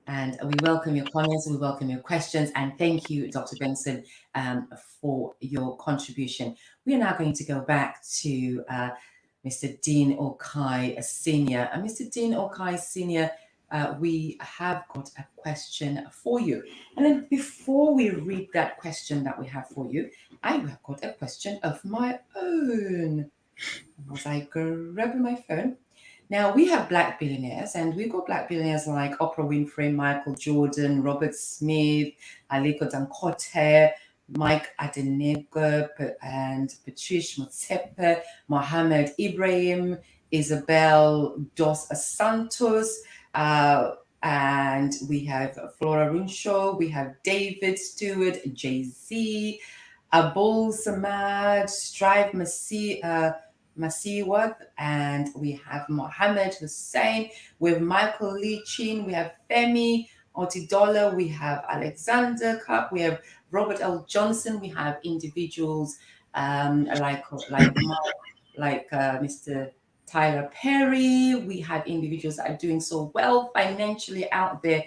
And we welcome your comments, we welcome your questions, and thank you, Dr. Benson, for your contribution. We are now going to go back to Mr. Dean Okai Senior. Mr. Dean Okai Senior, we have got a question for you. And then before we read that question that we have for you, I have got a question of my own. Was I grabbing my phone? Now, we have Black billionaires, and we've got Black billionaires like Oprah Winfrey, Michael Jordan, Robert Smith, Aliko Dangote, Mike Adenego, and Patrice Motsepe, Mohammed Ibrahim, Isabel dos Santos, and we have Flora Runshaw, we have David Stewart, Jay-Z, Abul Samad, Strive Masiwat, and we have Mohammed Hussein, we have Michael Leachin, we have Femi Otidola, we have Alexander Cup, we have Robert L. Johnson, we have individuals like Mr. Tyler Perry, we have individuals that are doing so well financially out there.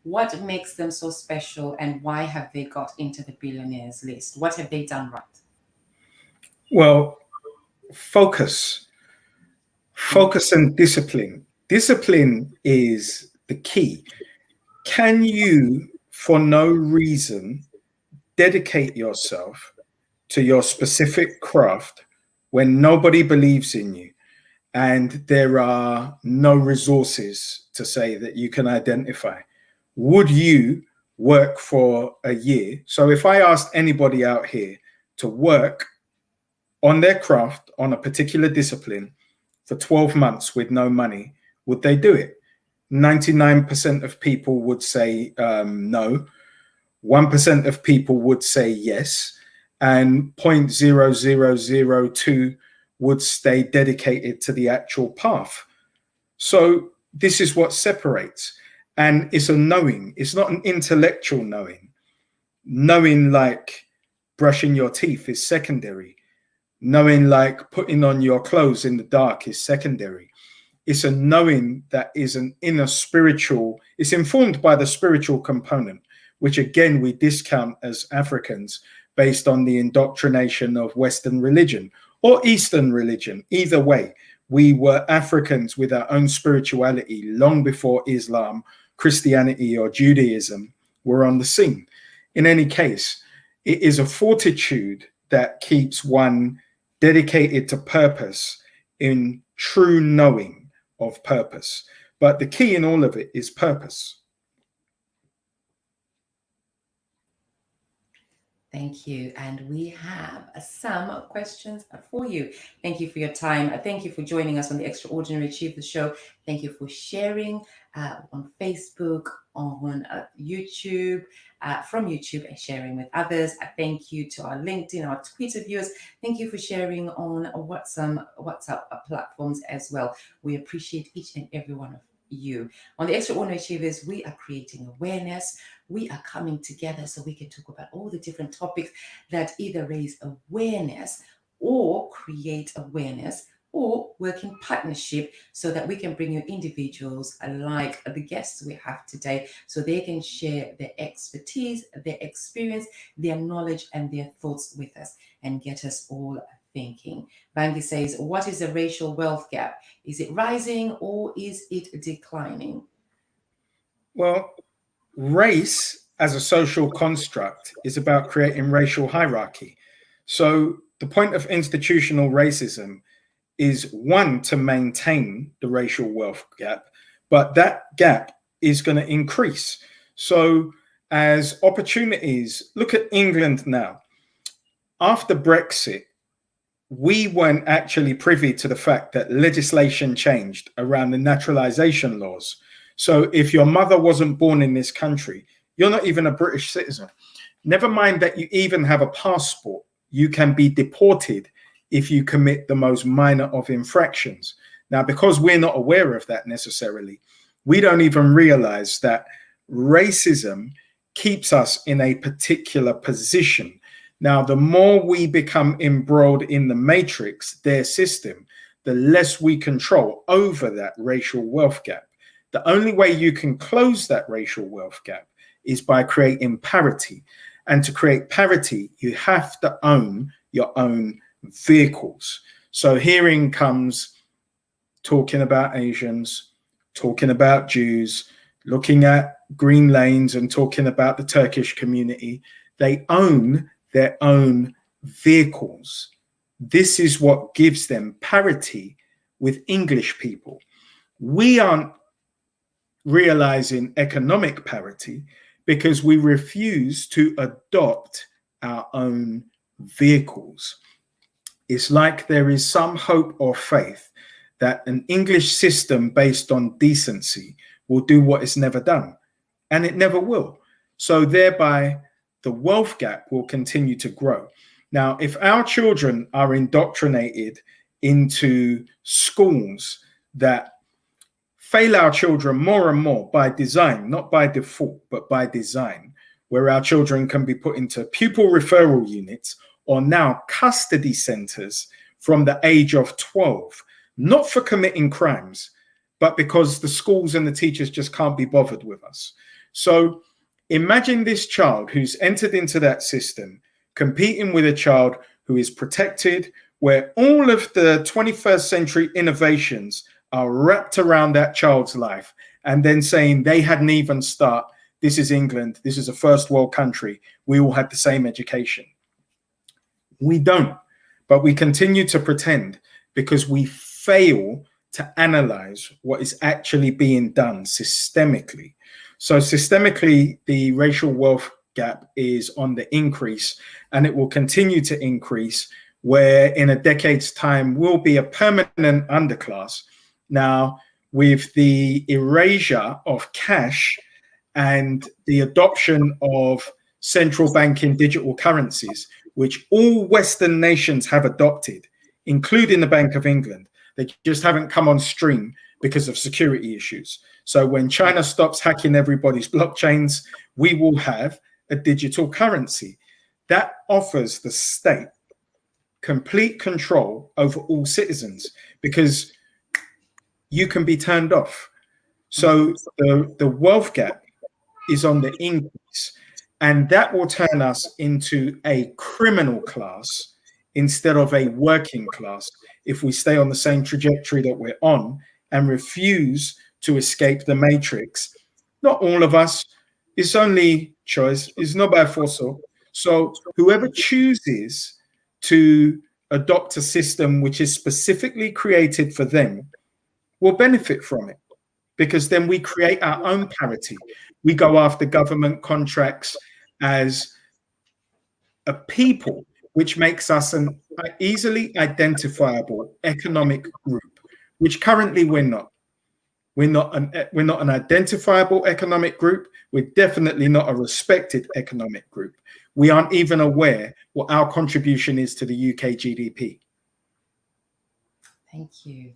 What makes them so special, and why have they got into the billionaires list? What have they done right?
Well, focus and discipline. Discipline is the key. Can you, for no reason, dedicate yourself to your specific craft when nobody believes in you and there are no resources to say that you can identify? Would you work for a year? So if I asked anybody out here to work on their craft, on a particular discipline for 12 months with no money, would they do it? 99% of people would say no. 1% of people would say yes. And 0.0002 would stay dedicated to the actual path. So this is what separates. And it's a knowing. It's not an intellectual knowing. Knowing like brushing your teeth is secondary. Knowing like putting on your clothes in the dark is secondary. It's a knowing that is an inner spiritual, it's informed by the spiritual component, which again, we discount as Africans based on the indoctrination of Western religion or Eastern religion. Either way, we were Africans with our own spirituality long before Islam, Christianity, or Judaism were on the scene. In any case, it is a fortitude that keeps one dedicated to purpose in true knowing of purpose. But the key in all of it is purpose.
Thank you. And we have some questions for you. Thank you for your time. Thank you for joining us on the Extraordinary Achievers Show. Thank you for sharing on Facebook, on YouTube, from YouTube, and sharing with others. Thank you to our LinkedIn, our Twitter viewers. Thank you for sharing on WhatsApp platforms as well. We appreciate each and every one of you. On the Extraordinary Achievers, we are creating awareness. We are coming together so we can talk about all the different topics that either raise awareness or create awareness or work in partnership so that we can bring you individuals like the guests we have today so they can share their expertise, their experience, their knowledge, and their thoughts with us and get us all thinking. Bangi says, what is the racial wealth gap? Is it rising or is it declining?
Well, race as a social construct is about creating racial hierarchy. So the point of institutional racism is, one, to maintain the racial wealth gap, but that gap is going to increase. So as opportunities, look at England now. After Brexit, we weren't actually privy to the fact that legislation changed around the naturalization laws. So if your mother wasn't born in this country, you're not even a British citizen. Never mind that you even have a passport. You can be deported if you commit the most minor of infractions. Now, because we're not aware of that necessarily, we don't even realize that racism keeps us in a particular position. Now, the more we become embroiled in the matrix, their system, the less we control over that racial wealth gap. The only way you can close that racial wealth gap is by creating parity. And to create parity, you have to own your own vehicles. So herein comes talking about Asians, talking about Jews, looking at Green Lanes and talking about the Turkish community. They own their own vehicles. This is what gives them parity with English people. We aren't realizing economic parity because we refuse to adopt our own vehicles. It's like there is some hope or faith that an English system based on decency will do what it's never done, and it never will. So thereby, the wealth gap will continue to grow. Now, if our children are indoctrinated into schools that fail our children more and more by design, not by default, but by design, where our children can be put into pupil referral units or now custody centers from the age of 12, not for committing crimes, but because the schools and the teachers just can't be bothered with us. So imagine this child who's entered into that system, competing with a child who is protected, where all of the 21st century innovations are wrapped around that child's life, and then saying they hadn't even start. This is England. This is a first world country. We all had the same education. We don't, but we continue to pretend because we fail to analyze what is actually being done systemically. So systemically, the racial wealth gap is on the increase, and it will continue to increase, where in a decade's time will be a permanent underclass. Now, with the erasure of cash and the adoption of central banking digital currencies, which all Western nations have adopted, including the Bank of England, they just haven't come on stream because of security issues. So when China stops hacking everybody's blockchains, we will have a digital currency that offers the state complete control over all citizens, because you can be turned off. So the wealth gap is on the increase, and that will turn us into a criminal class instead of a working class if we stay on the same trajectory that we're on and refuse to escape the matrix. Not all of us. It's only choice. It's not by force. So whoever chooses to adopt a system which is specifically created for them will benefit from it, because then we create our own parity. We go after government contracts as a people, which makes us an easily identifiable economic group, which currently we're not. We're not an identifiable economic group. We're definitely not a respected economic group. We aren't even aware what our contribution is to the UK GDP.
Thank you.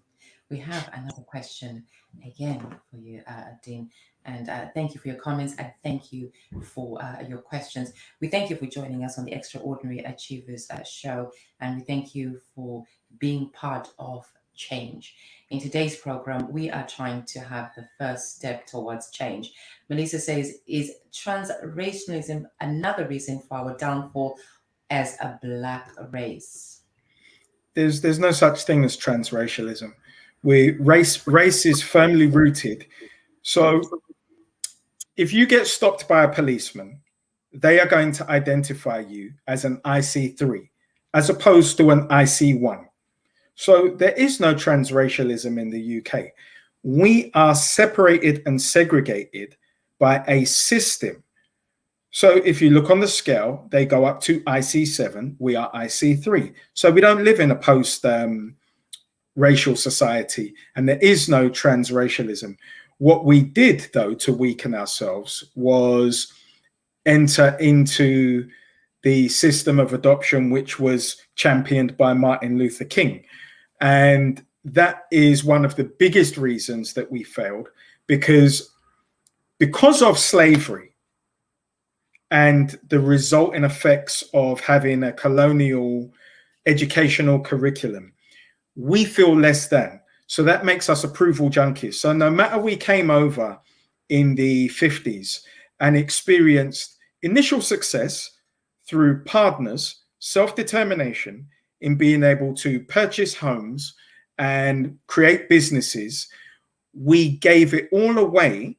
We have another question again for you, Dean. And thank you for your comments, and thank you for your questions. We thank you for joining us on the Extraordinary Achievers show, and we thank you for being part of change. In today's program, we are trying to have the first step towards change. Melissa says, is transracialism another reason for our downfall as a Black race?
There's no such thing as transracialism. Race is firmly rooted. So if you get stopped by a policeman, they are going to identify you as an IC3 as opposed to an IC1. So there is no transracialism in the UK. We are separated and segregated by a system. So if you look on the scale, they go up to IC7, we are IC3. So we don't live in a post-racial society, and there is no transracialism. What we did, though, to weaken ourselves was enter into the system of adoption, which was championed by Martin Luther King. And that is one of the biggest reasons that we failed, because of slavery, and the resulting effects of having a colonial educational curriculum. We feel less than. So that makes us approval junkies. So no matter we came over in the 50s and experienced initial success through partners, self-determination in being able to purchase homes and create businesses, we gave it all away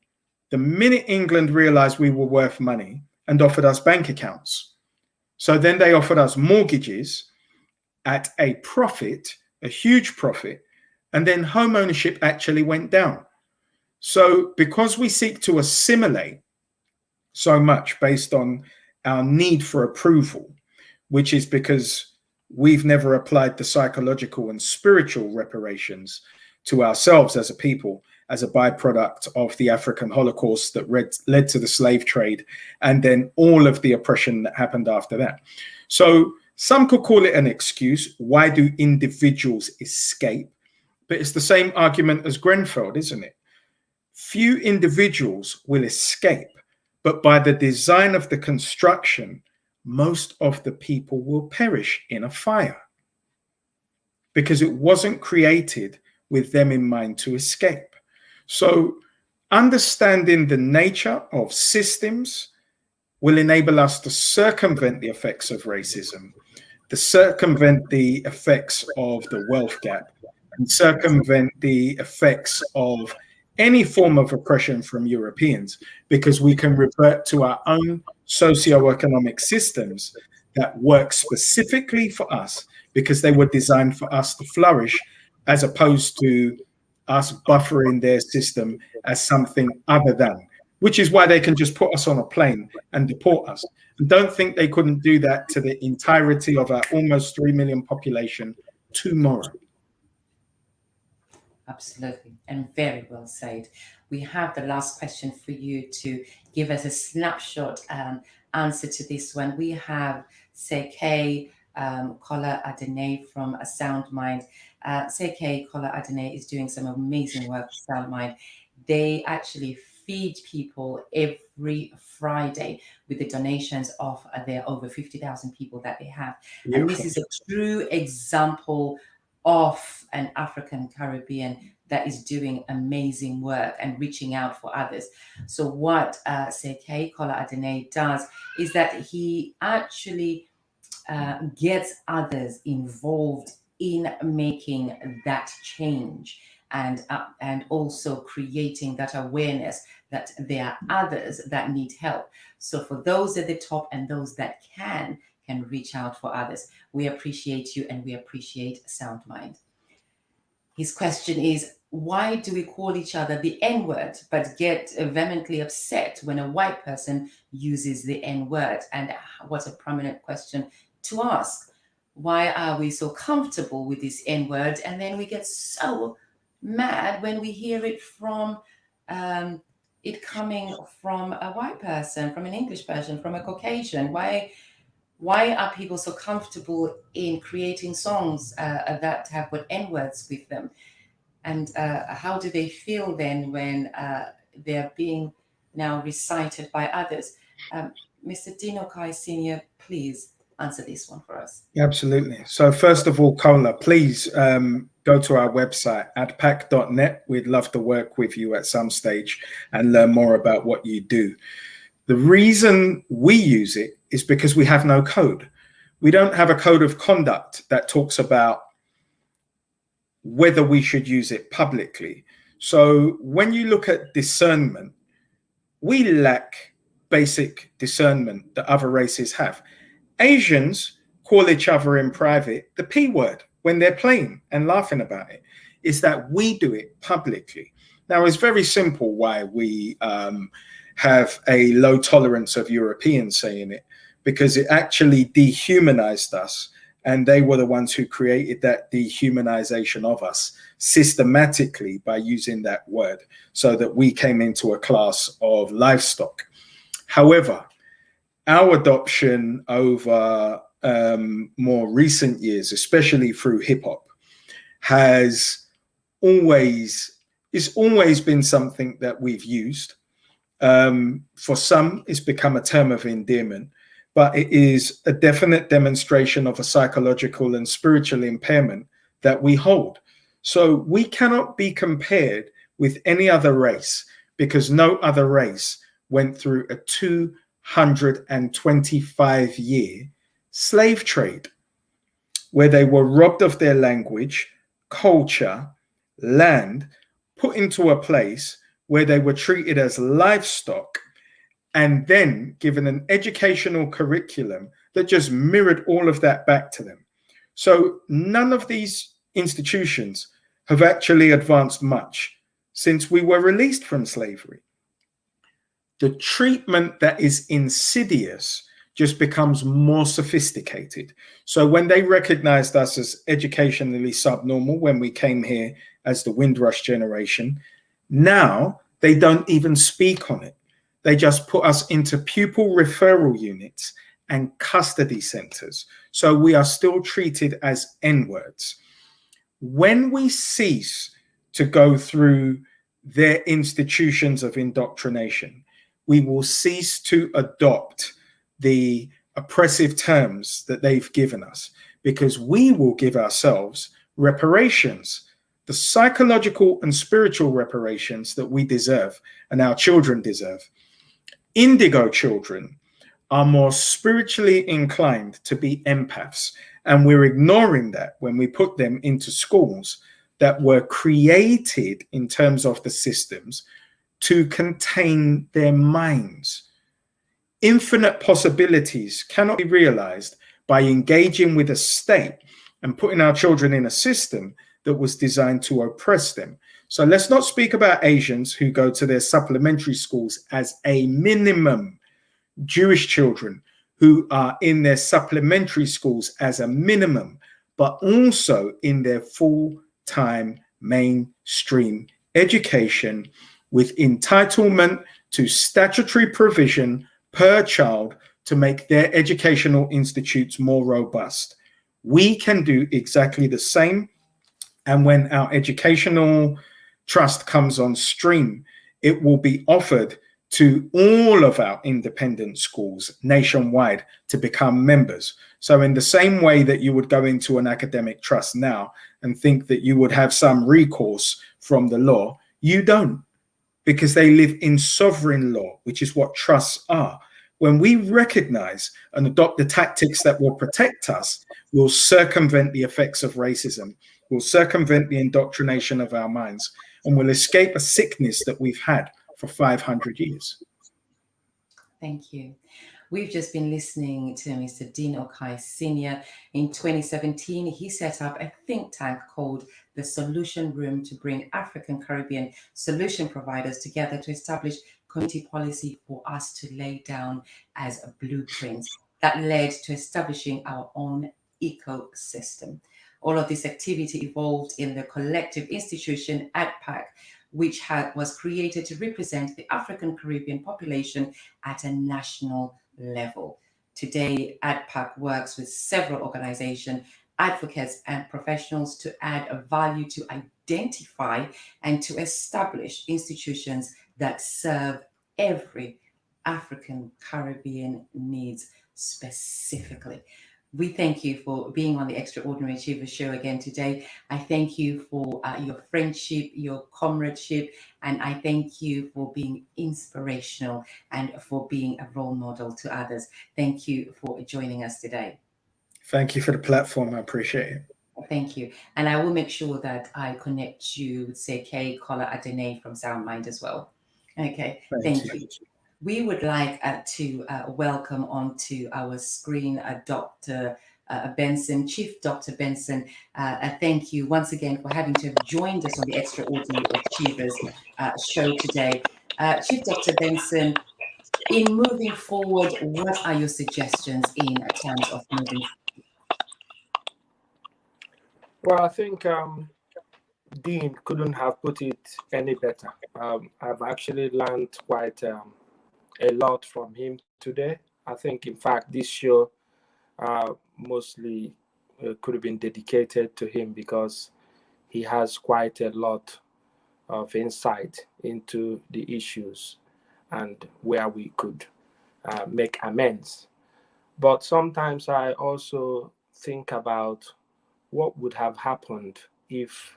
the minute England realized we were worth money and offered us bank accounts. So then they offered us mortgages at a profit, a huge profit, and then home ownership actually went down. So because we seek to assimilate so much based on our need for approval, which is because we've never applied the psychological and spiritual reparations to ourselves as a people, as a byproduct of the African Holocaust that led to the slave trade, and then all of the oppression that happened after that. So some could call it an excuse. Why do individuals escape? But it's the same argument as Grenfell, isn't it? Few individuals will escape, but by the design of the construction, most of the people will perish in a fire because it wasn't created with them in mind to escape. So understanding the nature of systems will enable us to circumvent the effects of racism, to circumvent the effects of the wealth gap, and circumvent the effects of any form of oppression from Europeans, because we can revert to our own socio-economic systems that work specifically for us because they were designed for us to flourish, as opposed to us buffering their system as something other than, which is why they can just put us on a plane and deport us. And don't think they couldn't do that to the entirety of our almost 3 million population tomorrow.
Absolutely, and very well said. We have the last question for you to give us a snapshot answer to this one. We have Seke Kola Adene from A Sound Mind. Seke Kola Adene is doing some amazing work for Sound Mind. They actually feed people every Friday with the donations of their over 50,000 people that they have. Beautiful. And this is a true example of an African Caribbean that is doing amazing work and reaching out for others. So what Seke Kola Adene does is that he actually gets others involved in making that change and also creating that awareness that there are others that need help. So for those at the top and those that can reach out for others. We appreciate you and we appreciate Sound Mind. His question is, why do we call each other the N-word but get vehemently upset when a white person uses the N-word? And what a prominent question to ask. Why are we so comfortable with this N-word and then we get so mad when we hear it from it coming from a white person, from an English person, from a Caucasian? Why are people so comfortable in creating songs that have got N-words with them? And how do they feel then when they're being now recited by others? Mr. Dino Kai Sr., please answer this one for us.
Absolutely. So first of all, Kola, please go to our website, adpac.net. We'd love to work with you at some stage and learn more about what you do. The reason we use it is because we have no code. We don't have a code of conduct that talks about whether we should use it publicly. So when you look at discernment, we lack basic discernment that other races have. Asians call each other in private the P word when they're playing and laughing about it. Is that we do it publicly. Now, it's very simple why we have a low tolerance of Europeans saying it, because it actually dehumanized us, and they were the ones who created that dehumanization of us systematically by using that word, so that we came into a class of livestock. However, our adoption over more recent years, especially through hip hop, it's always been something that we've used. For some, it's become a term of endearment, but it is a definite demonstration of a psychological and spiritual impairment that we hold. So we cannot be compared with any other race, because no other race went through a 225-year slave trade where they were robbed of their language, culture, land, put into a place where they were treated as livestock, and then given an educational curriculum that just mirrored all of that back to them. So none of these institutions have actually advanced much since we were released from slavery. The treatment that is insidious just becomes more sophisticated. So when they recognized us as educationally subnormal when we came here as the Windrush generation, now they don't even speak on it. They just put us into pupil referral units and custody centers. So we are still treated as N-words. When we cease to go through their institutions of indoctrination, we will cease to adopt the oppressive terms that they've given us, because we will give ourselves reparations, the psychological and spiritual reparations that we deserve and our children deserve. Indigo children are more spiritually inclined to be empaths, and we're ignoring that when we put them into schools that were created in terms of the systems to contain their minds. Infinite possibilities cannot be realized by engaging with a state and putting our children in a system that was designed to oppress them. So let's not speak about Asians who go to their supplementary schools as a minimum, Jewish children who are in their supplementary schools as a minimum, but also in their full-time mainstream education with entitlement to statutory provision per child to make their educational institutes more robust. We can do exactly the same. And when our educational trust comes on stream, it will be offered to all of our independent schools nationwide to become members. So in the same way that you would go into an academic trust now and think that you would have some recourse from the law, you don't, because they live in sovereign law, which is what trusts are. When we recognize and adopt the tactics that will protect us, we'll circumvent the effects of racism, we'll circumvent the indoctrination of our minds, and we'll escape a sickness that we've had for 500 years.
Thank you. We've just been listening to Mr. Dean Okai Sr. In 2017, he set up a think tank called the Solution Room to bring African Caribbean solution providers together to establish community policy for us to lay down as a blueprint that led to establishing our own ecosystem. All of this activity evolved in the collective institution ADPAC, which was created to represent the African Caribbean population at a national level. Today, ADPAC works with several organizations, advocates, and professionals to add a value to identify and to establish institutions that serve every African Caribbean needs specifically. We thank you for being on the Extraordinary Achievers show again today. I thank you for your friendship, your comradeship, and I thank you for being inspirational and for being a role model to others. Thank you for joining us today.
Thank you for the platform. I appreciate it.
Thank you. And I will make sure that I connect you with Seke Kola Adene from Sound Mind as well. Okay, thank you. We would like to welcome onto our screen Dr. Benson, Chief Dr. Benson. Thank you once again for having to have joined us on the Extraordinary Achievers show today. Chief Dr. Benson, in moving forward, what are your suggestions in terms of moving forward?
Well, I think Dean couldn't have put it any better. I've actually learned quite a lot from him today. I think, in fact, this show mostly could have been dedicated to him because he has quite a lot of insight into the issues. and where we could make amends. But sometimes I also think about what would have happened if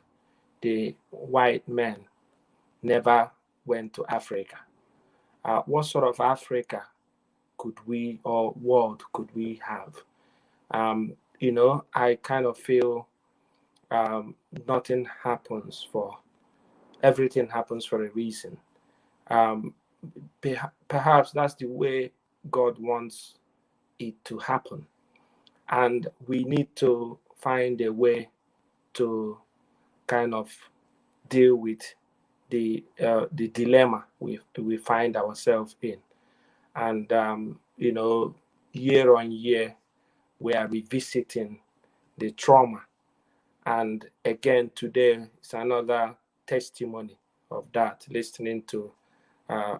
the white men never went to Africa. What sort of Africa could we or world could we have? I kind of feel nothing happens for everything happens for a reason. Um, Perhaps that's the way God wants it to happen, and we need to find a way to kind of deal with the dilemma we find ourselves in. And year on year we are revisiting the trauma, and again today is another testimony of that, listening to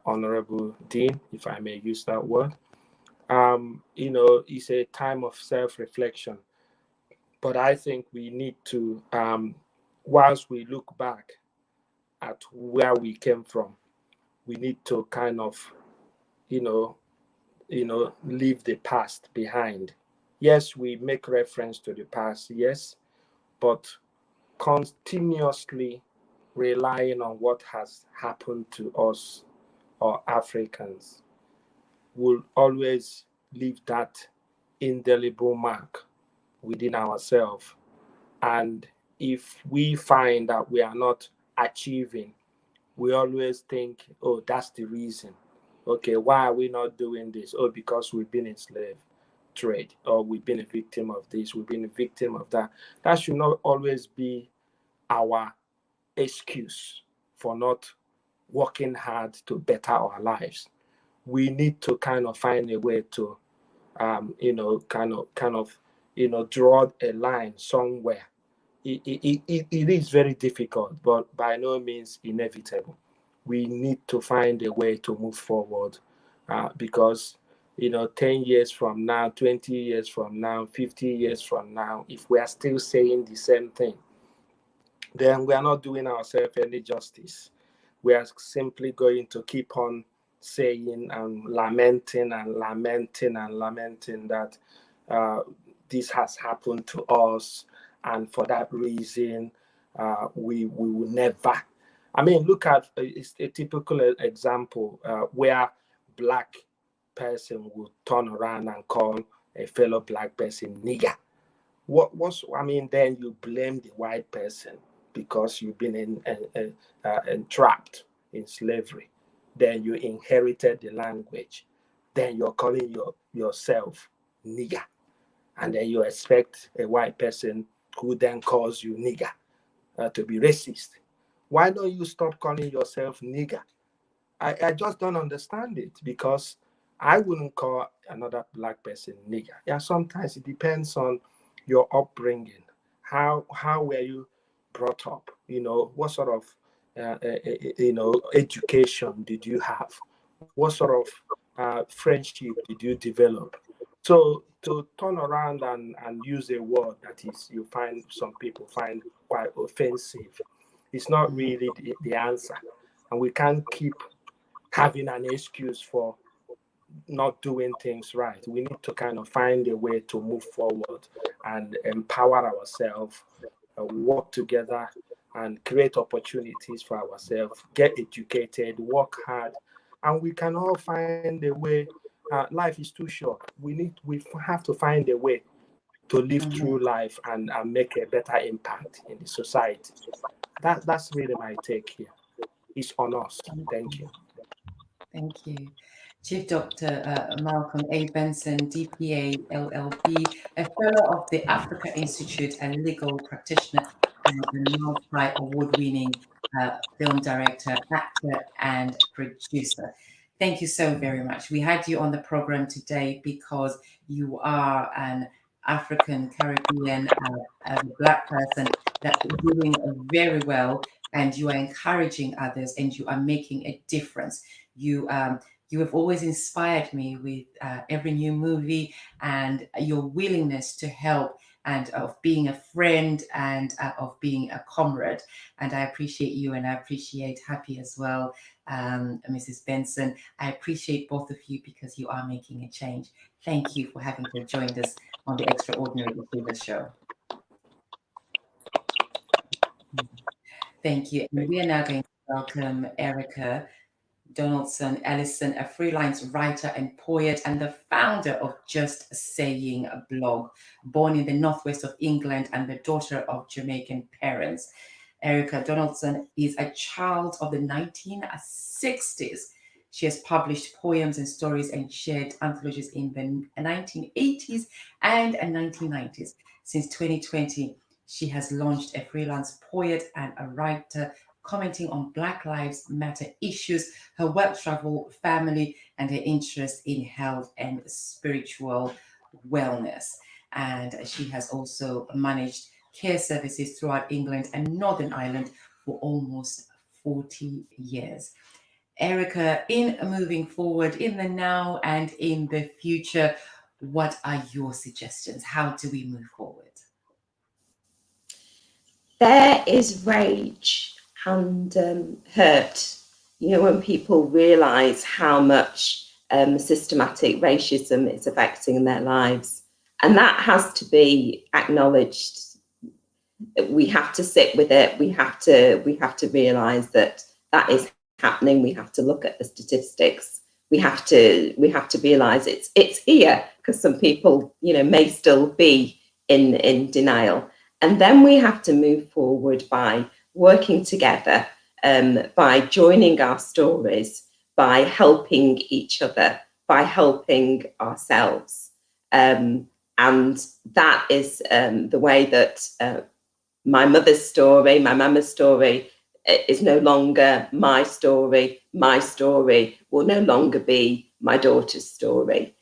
Honorable Dean, if I may use that word. It's a time of self-reflection, but I think we need to, whilst we look back at where we came from, we need to kind of, you know, leave the past behind. Yes, we make reference to the past, yes, but continuously relying on what has happened to us or Africans will always leave that indelible mark within ourselves. And if we find that we are not achieving, we always think, oh, that's the reason. Okay, why are we not doing this? Oh, because we've been in slave trade, or we've been a victim of this, we've been a victim of that. That should not always be our excuse for not working hard to better our lives. We need to kind of find a way to, draw a line somewhere. It is very difficult, but by no means inevitable. We need to find a way to move forward, because 10 years from now, 20 years from now, 50 years from now, if we are still saying the same thing, then we are not doing ourselves any justice. We are simply going to keep on saying and lamenting and lamenting and lamenting that this has happened to us, and for that reason, we will never. I mean, look at it's a typical example where black person will turn around and call a fellow black person nigger. Then you blame the white person because you've been entrapped in slavery. Then you inherited the language. Then you're calling yourself nigger. And then you expect a white person who then calls you nigger to be racist. Why don't you stop calling yourself nigger? I just don't understand it, because I wouldn't call another black person nigger. Yeah, sometimes it depends on your upbringing. How were you brought up? What sort of education did you have? What sort of friendship did you develop? So to turn around and use a word that is some people find quite offensive, it's not really the answer. And we can't keep having an excuse for not doing things right. We need to kind of find a way to move forward and empower ourselves, work together, and create opportunities for ourselves, get educated, work hard, and we can all find a way. Life is too short. We have to find a way to live through life and make a better impact in the society. That's really my take here. It's on us. Thank you.
Thank you. Chief Dr. Malcolm A. Benson, DPA, LLB, a fellow of the Africa Institute and legal practitioner, and a multi award-winning film director, actor, and producer. Thank you so very much. We had you on the program today because you are an African Caribbean Black person that is doing very well, and you are encouraging others, and you are making a difference. You have always inspired me with every new movie and your willingness to help and of being a friend and of being a comrade. And I appreciate you, and I appreciate Happy as well, Mrs. Benson. I appreciate both of you because you are making a change. Thank you for having joined us on the Extraordinary Achievers Show. Thank you. And we are now going to welcome Erica Donaldson Ellison, a freelance writer and poet and the founder of Just Saying a blog, born in the northwest of England and the daughter of Jamaican parents. Erica Donaldson is a child of the 1960s. She has published poems and stories and shared anthologies in the 1980s and 1990s. Since 2020, she has launched a freelance poet and a writer commenting on Black Lives Matter issues, her work, travel, family, and her interest in health and spiritual wellness. And she has also managed care services throughout England and Northern Ireland for almost 40 years. Erica, in moving forward, in the now and in the future, what are your suggestions? How do we move forward?
There is rage and hurt, when people realise how much systematic racism is affecting their lives. And that has to be acknowledged. We have to sit with it. We have to realise that is happening. We have to look at the statistics. We have to realise it's here, because some people, may still be in denial. And then we have to move forward by working together, by joining our stories, by helping each other, by helping ourselves. And that is the way that my mother's story, my mama's story, is no longer my story. My story will no longer be my daughter's story.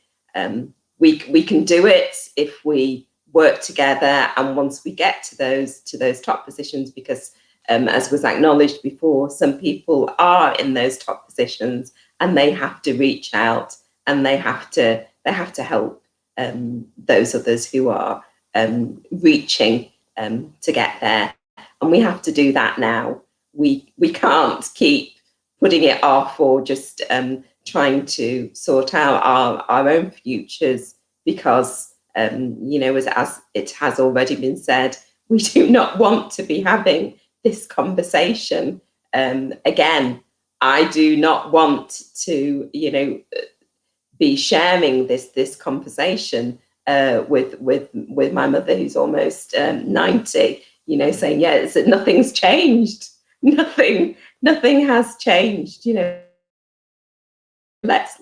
We can do it if we work together, and once we get to those top positions, because as was acknowledged before, some people are in those top positions and they have to reach out and they have to help those others who are reaching to get there. And we have to do that now. We can't keep putting it off or just trying to sort out our own futures, because as it has already been said, we do not want to be having this conversation again. I do not want to, be sharing this conversation with my mother, who's almost 90. Saying, yeah, nothing's changed. Nothing has changed. Let's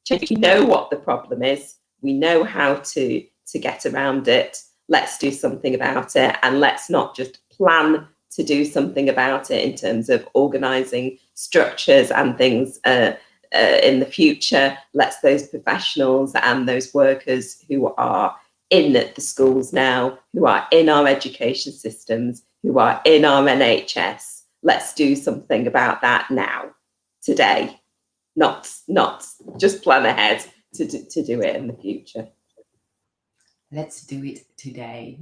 change. We know what the problem is. We know how to get around it. Let's do something about it, and let's not just plan to do something about it in terms of organising structures and things in the future. Let's those professionals and those workers who are in the schools now, who are in our education systems, who are in our NHS, let's do something about that now, today, not just plan ahead to do it in the future.
Let's do it today.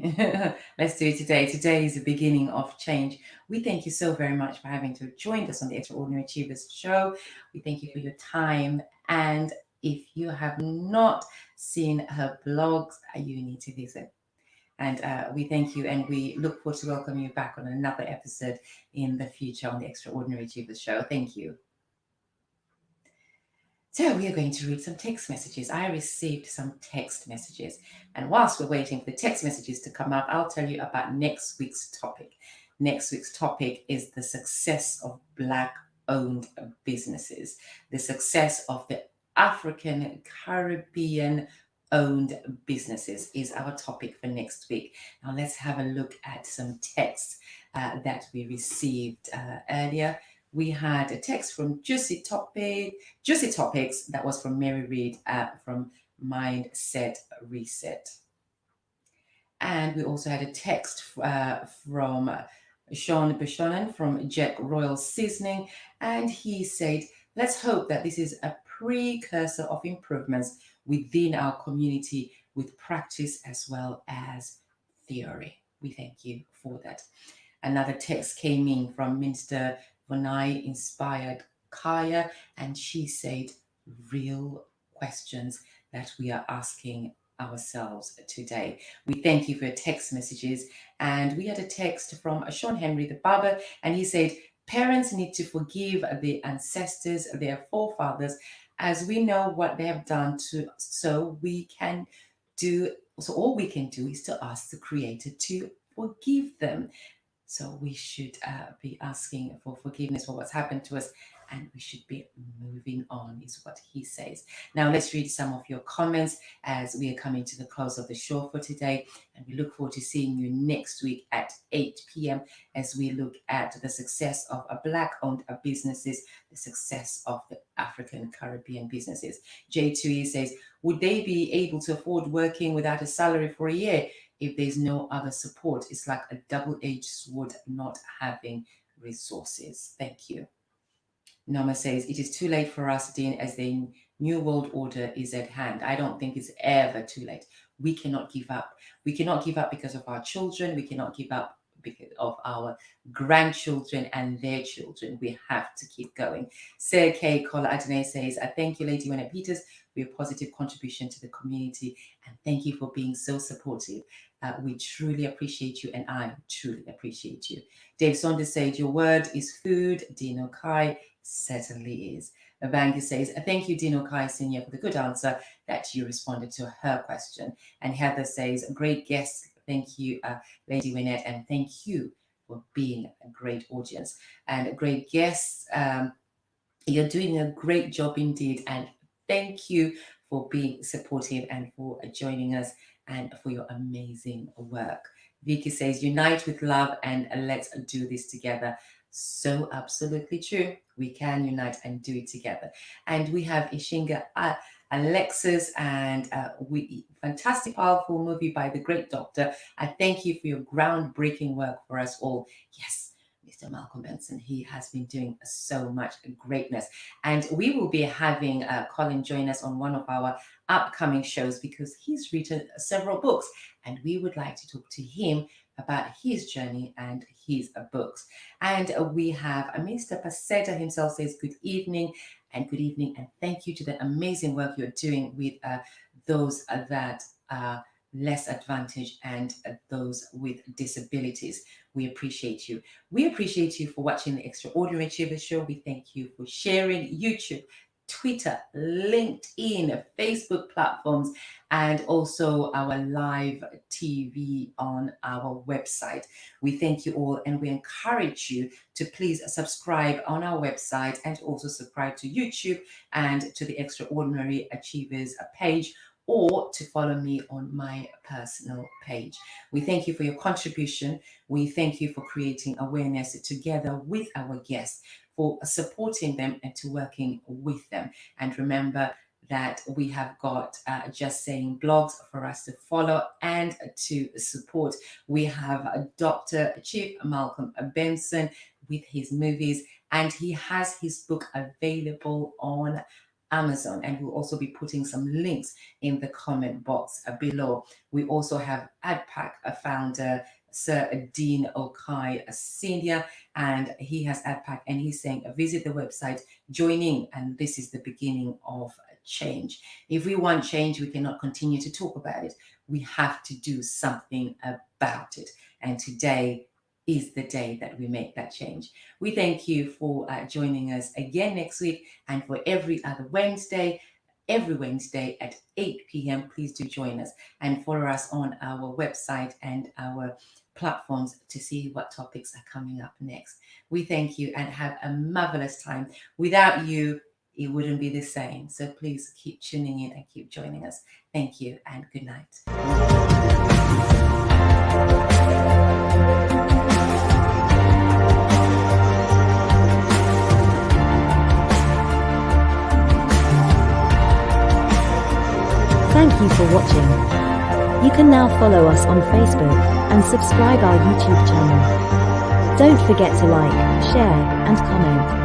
Let's do it today. Today is the beginning of change. We thank you so very much for having to join us on the Extraordinary Achievers Show. We thank you for your time. And if you have not seen her blogs, you need to visit. And we thank you, and we look forward to welcoming you back on another episode in the future on the Extraordinary Achievers Show. Thank you. So we are going to read some text messages. I received some text messages. And whilst we're waiting for the text messages to come up, I'll tell you about next week's topic. Next week's topic is the success of Black-owned businesses, the success of the African Caribbean owned businesses is our topic for next week. Now let's have a look at some texts that we received earlier. We had a text from Juicy Topics that was from Mary Reid from Mindset Reset. And we also had a text from Sean Bishonen from Jack Royal Seasoning. And he said, let's hope that this is a precursor of improvements within our community with practice as well as theory. We thank you for that. Another text came in from Minister Vonai Inspired Kaya, and she said, real questions that we are asking ourselves today. We thank you for your text messages. And we had a text from Sean Henry the Barber, and he said, parents need to forgive their ancestors, their forefathers, as we know what they have done to, so all we can do is to ask the Creator to forgive them. So we should be asking for forgiveness for what's happened to us, and we should be moving on, is what he says. Now let's read some of your comments as we are coming to the close of the show for today, and we look forward to seeing you next week at 8 p.m. as we look at the success of Black-owned businesses, the success of the African Caribbean businesses. J2E says, would they be able to afford working without a salary for a year if there's no other support? It's like a double-edged sword not having resources. Thank you. Noma says, it is too late for us, Dean, as the new world order is at hand. I don't think it's ever too late. We cannot give up. We cannot give up because of our children. We cannot give up because of our grandchildren and their children. We have to keep going. Sergey Kola Adene says, I thank you, Lady Wena Peters, for your positive contribution to the community, and thank you for being so supportive. We truly appreciate you, and I truly appreciate you. Dave Saunders says, your word is food. Dino Kai certainly is. Vangi says, thank you, Dino Kai Senior, for the good answer that you responded to her question. And Heather says, great guest. Thank you, Lady Wynette, and thank you for being a great audience and great guests. You're doing a great job indeed, and thank you for being supportive and for joining us and for your amazing work. Vicky says, unite with love and let's do this together. So absolutely true. We can unite and do it together. And we have Ishinga Alexis and fantastic, powerful movie by the great doctor. I thank you for your groundbreaking work for us all. Yes, Mr. Malcolm Benson, he has been doing so much greatness. And we will be having Colin join us on one of our upcoming shows because he's written several books and we would like to talk to him about his journey and his books. And we have Mr. Paseta himself says, good evening, and thank you to the amazing work you're doing with those that are less advantaged and those with disabilities. We appreciate you. We appreciate you for watching the Extraordinary Achievers Show. We thank you for sharing YouTube, Twitter, LinkedIn, Facebook platforms, and also our live TV on our website. We thank you all, and we encourage you to please subscribe on our website and also subscribe to YouTube and to the Extraordinary Achievers page, or to follow me on my personal page. We thank you for your contribution. We thank you for creating awareness together with our guests, for supporting them and to working with them. And remember that we have got Just Saying blogs for us to follow and to support. We have Dr. Chief Malcolm Benson with his movies, and he has his book available on Amazon, and we'll also be putting some links in the comment box below. We also have AdPack founder Sir Dean Okai Senior, and he has AdPack, and he's saying visit the website, join in, and this is the beginning of change. If we want change, we cannot continue to talk about it. We have to do something about it, and today is the day that we make that change. We thank you for joining us again next week, and for every other Wednesday, every Wednesday at 8 p.m. Please do join us and follow us on our website and our platforms to see what topics are coming up next. We thank you and have a marvelous time. Without you, it wouldn't be the same. So please keep tuning in and keep joining us. Thank you and good night.
Thank you for watching. You can now follow us on Facebook and subscribe our YouTube channel. Don't forget to like, share, and comment.